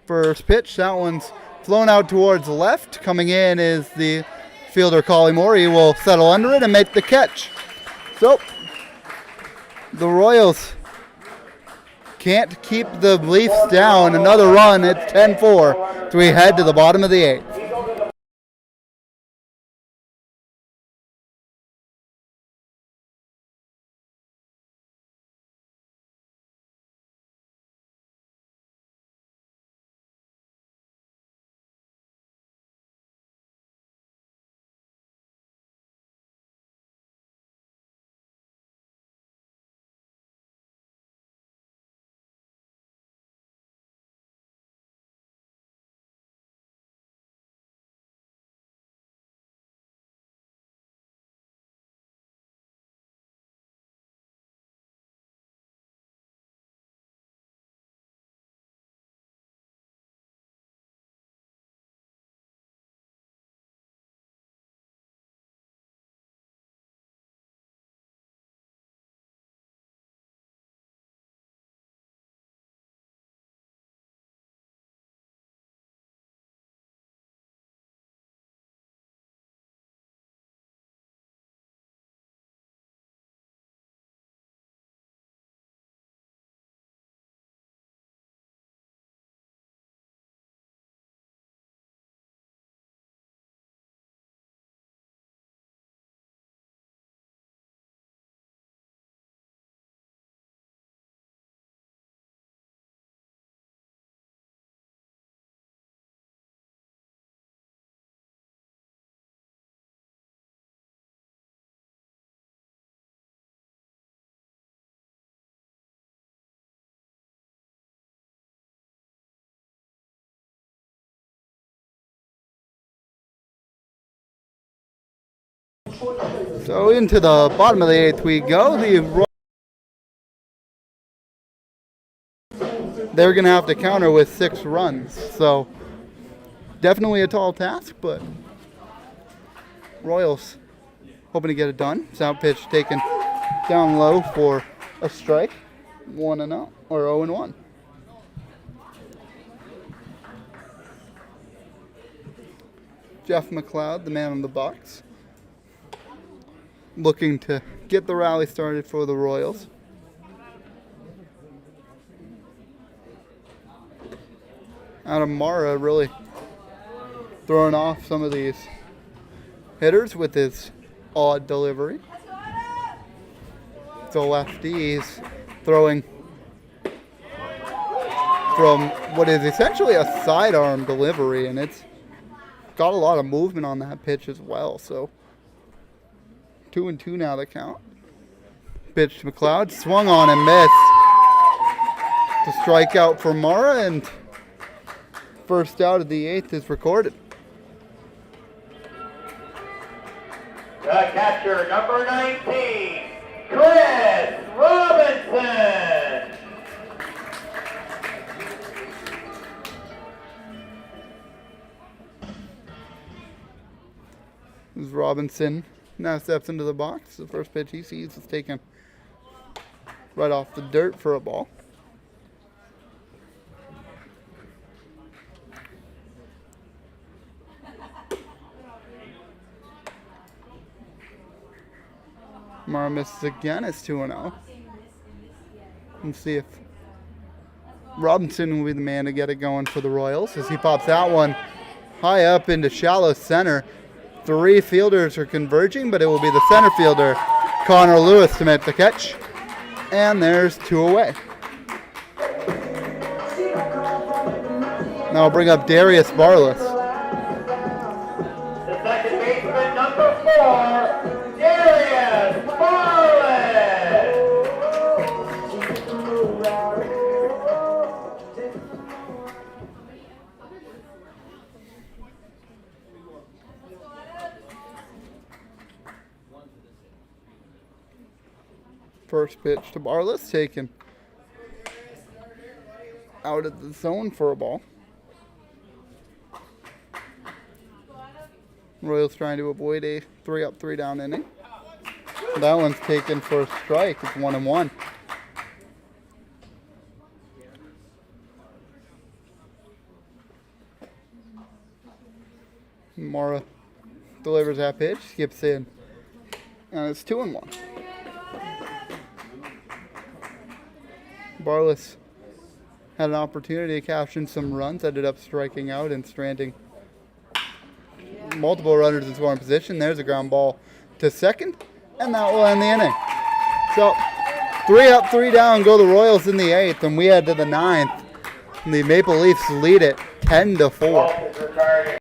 Speaker 1: First pitch, that one's flown out towards the left. Coming in is the fielder, Collymore. He will settle under it and make the catch. So, the Royals can't keep the Leafs down. Another run, it's 10-4. So we head to the bottom of the 8th. So into the bottom of the 8th we go. They're going to have to counter with 6 runs. So definitely a tall task, but Royals hoping to get it done. Sound pitch taken down low for a strike. 1-0 or 0-1. Jeff McLeod, the man in the box, looking to get the rally started for the Royals. Adam Mara really throwing off some of these hitters with his odd delivery. The lefties throwing from what is essentially a sidearm delivery, and it's got a lot of movement on that pitch as well. So 2-2 now the count. Pitch to McLeod, swung on and missed. The strikeout for Mara, and first out of the 8th is recorded.
Speaker 2: The catcher, number 19, Chris Robinson.
Speaker 1: This is Robinson. Now steps into the box. The first pitch he sees is taken right off the dirt for a ball. Mara misses again. It's 2-0. Let's see if Robinson will be the man to get it going for the Royals as he pops that one high up into shallow center. 3 fielders are converging, but it will be the center fielder, Connor Lewis to make the catch. And there's 2 away. Now we'll bring up Darius Barless.
Speaker 2: The second baseman, number 4, Darius Barlett.
Speaker 1: First pitch to Barless, taken out of the zone for a ball. Royals trying to avoid a 3-up, 3-down inning. That one's taken for a strike. It's 1-1. Mara delivers that pitch, skips in, and it's 2-1. Barless had an opportunity to capture some runs, ended up striking out and stranding multiple runners in scoring position. There's a ground ball to second, and that will end the inning. So 3-up, 3-down go the Royals in the 8th, and we head to the 9th. And the Maple Leafs lead it 10-4.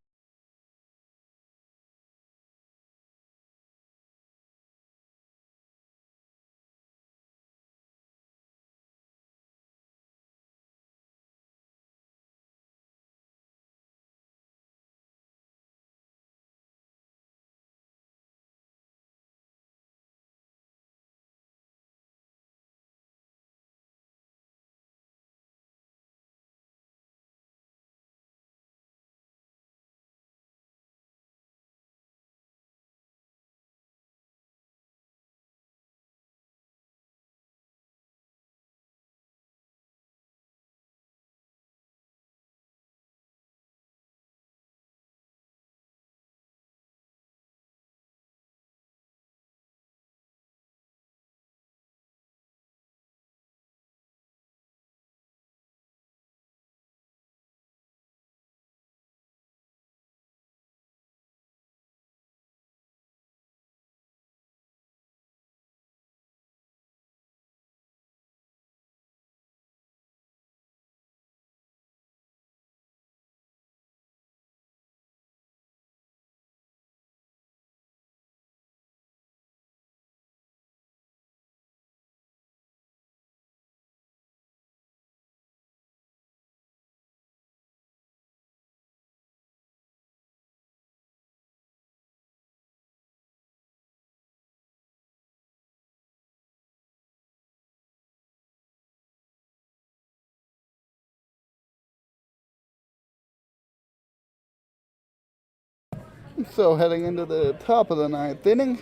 Speaker 1: So heading into the top of the 9th inning,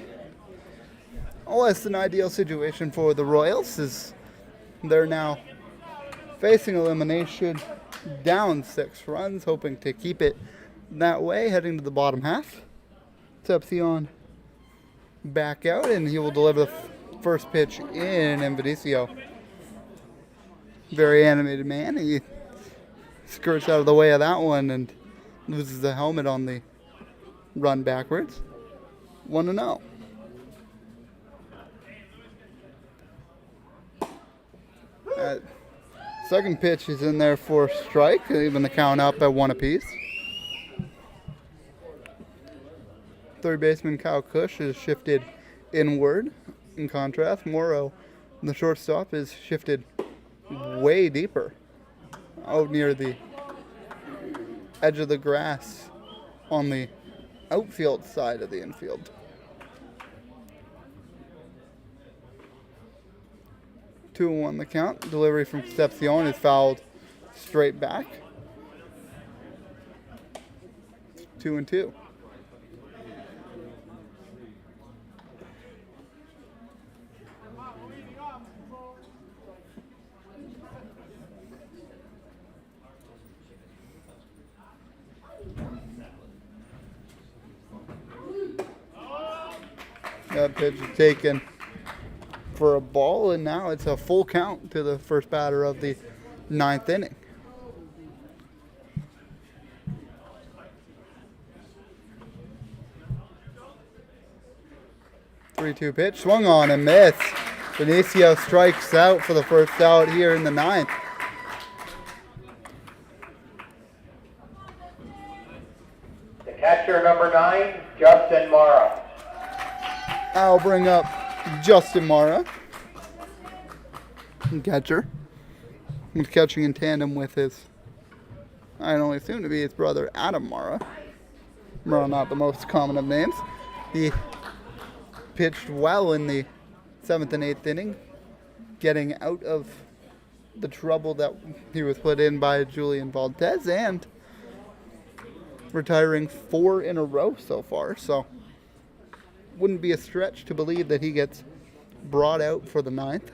Speaker 1: less than ideal situation for the Royals as they're now facing elimination, down 6 runs, hoping to keep it that way, heading to the bottom half. Concepcion back out, and he will deliver the first pitch in, and Vinicio, very animated man, he skirts out of the way of that one and loses the helmet on the run backwards. 1-0. Second pitch is in there for a strike, even the count up at 1 apiece. Third baseman Kyle Cush is shifted inward. In contrast, Morrow, the shortstop, is shifted way deeper, out near the edge of the grass on the outfield side of the infield. Two and 1 the count. Delivery from Concepcion is fouled straight back. 2-2. That pitch is taken for a ball, and now it's a full count to the first batter of the 9th inning. 3-2 pitch. Swung on and missed. Benicio strikes out for the first out here in the ninth.
Speaker 2: The catcher, number 9, Justin Mara.
Speaker 1: I'll bring up Justin Mara, catcher. He's catching in tandem with his, I only assume to be his brother, Adam Mara. Mara, not the most common of names. He pitched well in the 7th and 8th inning, getting out of the trouble that he was put in by Julian Valdez and retiring 4 in a row so far. So wouldn't be a stretch to believe that he gets brought out for the 9th.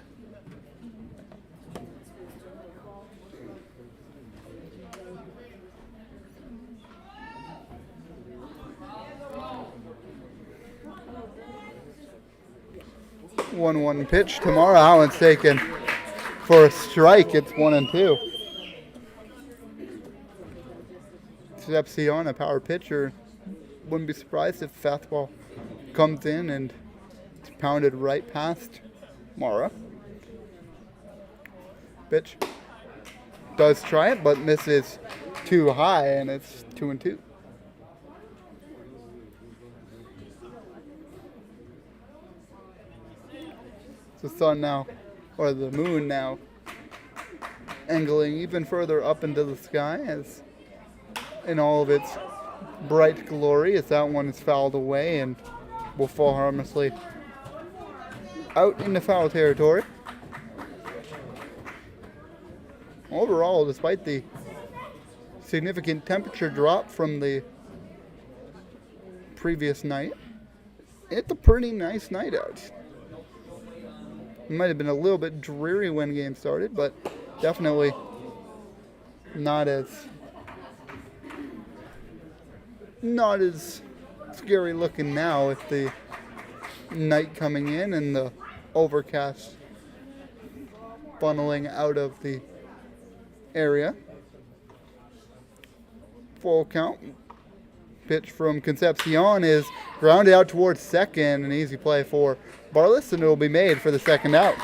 Speaker 1: One pitch tomorrow. That one's taken for a strike. It's 1-2. Concepcion, a power pitcher. Wouldn't be surprised if fastball comes in and it's pounded right past Mara. Pitch does try it, but misses too high, and it's 2-2. The sun now, or the moon now, angling even further up into the sky as in all of its bright glory, as that one is fouled away and will fall harmlessly out into foul territory. Overall, despite the significant temperature drop from the previous night, it's a pretty nice night out. It might have been a little bit dreary when game started, but definitely not as scary looking now with the night coming in and the overcast funneling out of the area. Full count. Pitch from Concepcion is grounded out towards second. An easy play for Barlis, and it will be made for the second out.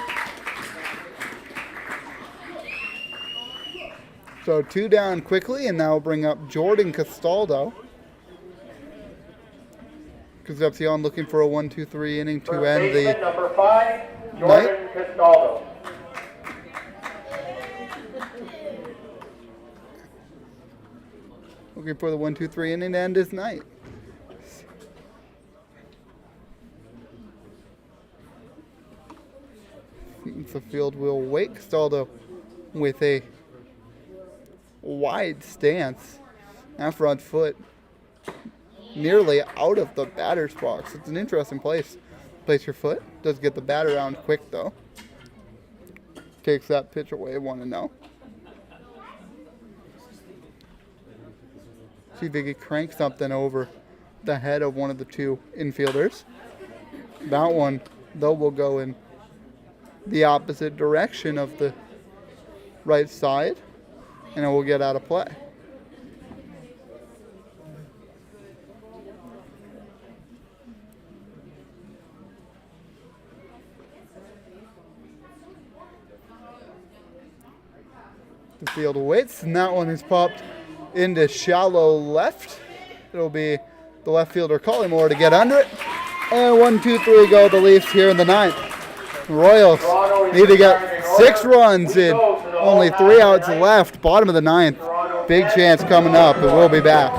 Speaker 1: So 2 down quickly, and now bring up Jordan Castaldo. Concepcion looking for a 1-2-3 inning to end the
Speaker 2: number 5, Jordan
Speaker 1: night.
Speaker 2: Castaldo.
Speaker 1: Looking for the 1-2-3 inning to end his night. The field will wait. Castaldo with a wide stance. That front foot nearly out of the batter's box. It's an interesting place. Place your foot. Does get the bat around quick though. Takes that pitch away 1-0. See if they can crank something over the head of one of the two infielders. That one, though, will go in the opposite direction of the right side, and it will get out of play. The field waits, and that one is popped into shallow left. It'll be the left fielder Collymore to get under it. And 1-2-3 go the Leafs here in the ninth. Royals need to get 6 runs in only 3 outs left. Bottom of the ninth. Big chance coming up, and we'll be back.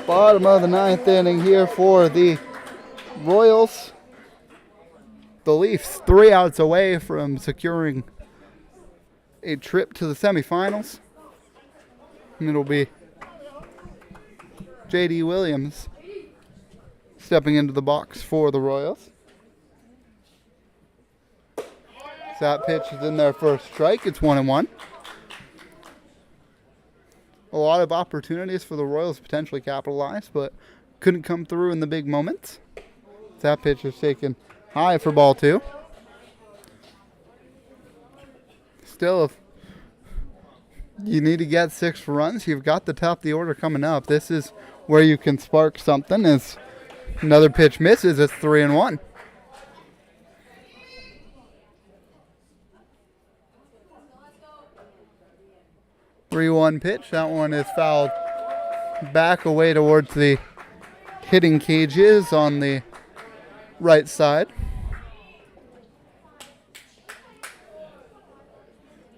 Speaker 1: Bottom of the ninth inning here for the Royals. The Leafs 3 outs away from securing a trip to the semifinals. And it'll be J.D. Williams stepping into the box for the Royals. That pitch is in there for a strike. It's 1-1. A lot of opportunities for the Royals to potentially capitalize, but couldn't come through in the big moments. That pitch is taken high for ball 2. Still, if you need to get 6 runs, you've got the top of the order coming up. This is where you can spark something. As another pitch misses, it's 3-1. 3-1 pitch. That one is fouled back away towards the hitting cages on the right side.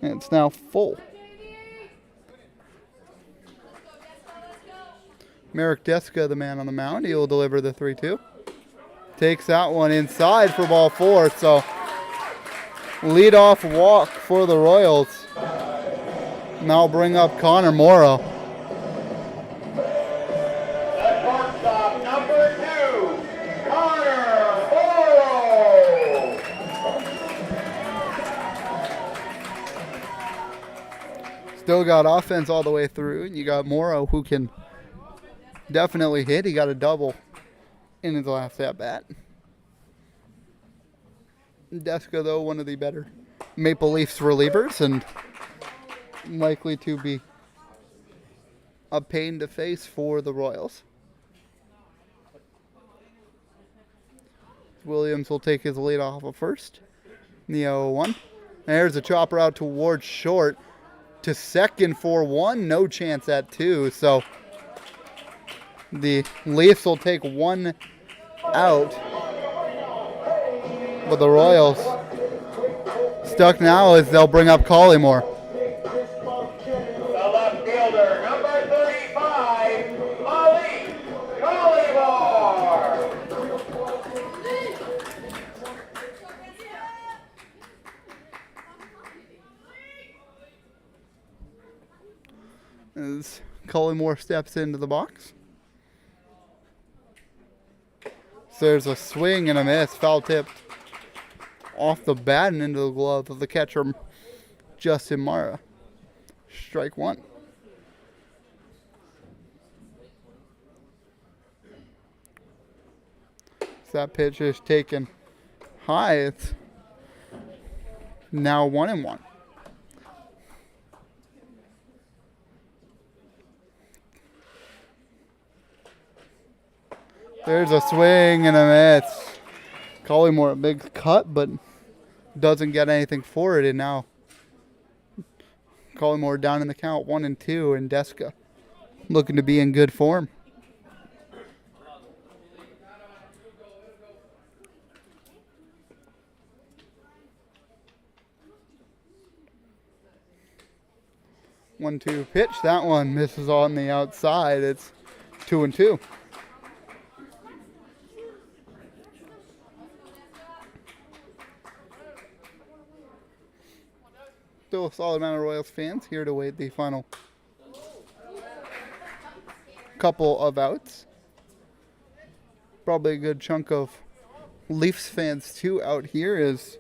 Speaker 1: And it's now full. Merrick Deska, the man on the mound. He will deliver the 3-2. Takes that one inside for ball 4. So leadoff walk for the Royals. Now bring up Connor Morrow.
Speaker 2: The shortstop, number 2, Connor Morrow.
Speaker 1: Still got offense all the way through. You got Morrow, who can definitely hit. He got a double in his last at-bat. Deska, though, one of the better Maple Leafs relievers, and likely to be a pain to face for the Royals. Williams will take his lead off of first. The 0-1. There's a chopper out towards short to second for 1. No chance at 2. So the Leafs will take 1 out. But the Royals stuck now as they'll bring up Collymore. As Collymore steps into the box. So there's a swing and a miss. Foul tipped off the bat and into the glove of the catcher, Justin Mara. Strike 1. So that pitch is taken high. It's now 1-1. There's a swing and a miss. Collymore a big cut, but doesn't get anything for it. And now Collymore down in the count 1-2, and Deska looking to be in good form. One-two pitch. That one misses on the outside. It's 2-2. Still a solid amount of Royals fans here to wait the final couple of outs. Probably a good chunk of Leafs fans too out here, as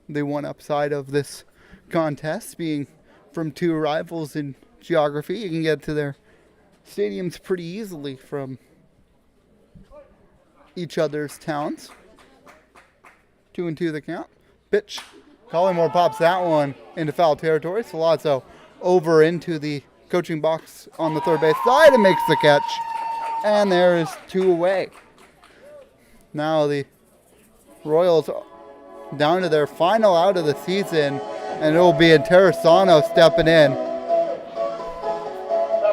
Speaker 1: the one upside of this contest being from 2 rivals in geography. You can get to their stadiums pretty easily from each other's towns. 2-2 the count. Pitch. Collymore pops that one into foul territory. Salazzo over into the coaching box on the third base side and makes the catch. And there is 2 away. Now the Royals down to their final out of the season, and it will be Interessano stepping in.
Speaker 2: The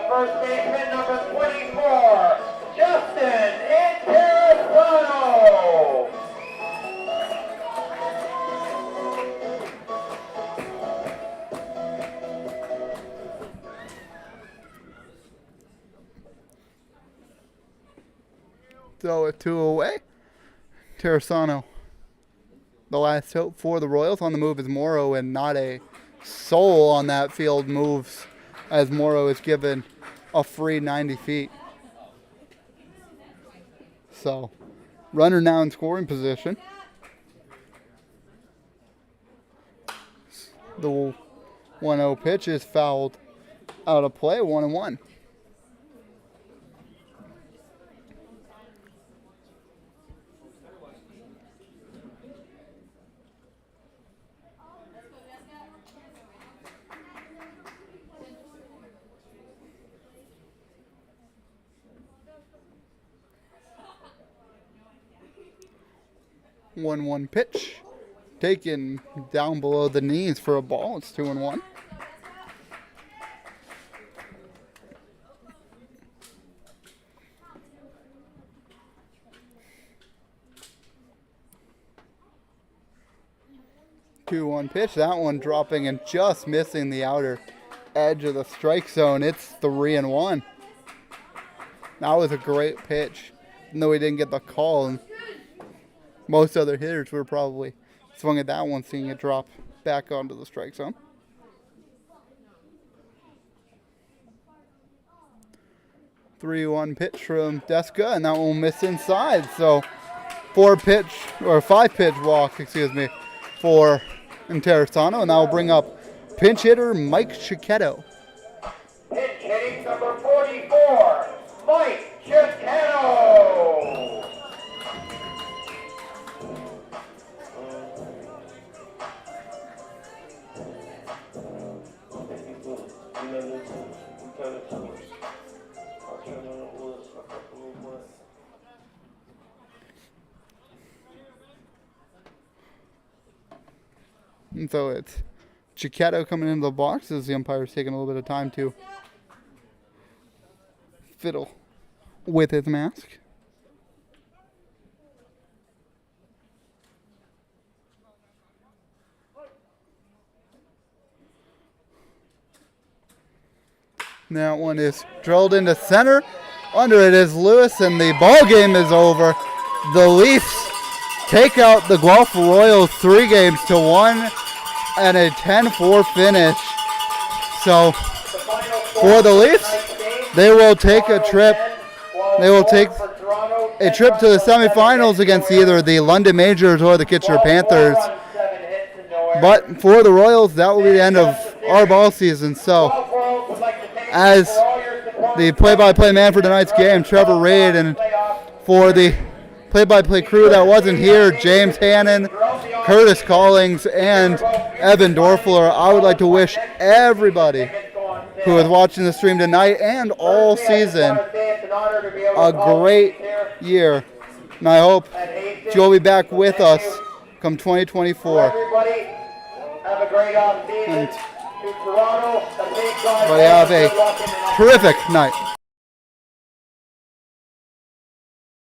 Speaker 2: first baseman, number 24, Justin Interessano.
Speaker 1: So a 2 away. Terrasano, the last hope for the Royals. On the move is Morrow, and not a soul on that field moves as Morrow is given a free 90 feet. So, runner now in scoring position. The 1-0 pitch is fouled out of play, 1-1. One pitch, taken down below the knees for a ball. It's 2-1. Two-one pitch. That one dropping and just missing the outer edge of the strike zone. It's 3-1. That was a great pitch, even though he didn't get the call. And most other hitters were probably swung at that one, seeing it drop back onto the strike zone. 3-1 pitch from Deska, and that one will miss inside. So 5-pitch walk, for Terrasano, and that will bring up pinch hitter Mike Chiquetto.
Speaker 2: Pinch hitting number 44, Mike Chiquetto.
Speaker 1: And so it's Chiquetto coming into the box as the umpire's taking a little bit of time to fiddle with his mask. That one is drilled into center. Under it is Lewis, and the ball game is over. The Leafs take out the Guelph Royals 3-1 and a 10-4 finish. So for the Leafs, they will take a trip. They will take a trip to the semifinals against either the London Majors or the Kitchener Panthers. But for the Royals, that will be the end of our ball season. So as the play-by-play man for tonight's game, Trevor Reid, and for the play-by-play crew that wasn't here, James Hannon, Curtis Collings, and Evan Dorfler, I would like to wish everybody who is watching the stream tonight and all season a great year. And I hope you'll be back with us come 2024.
Speaker 2: Everybody, have a great off-season.
Speaker 1: Everybody have a terrific night.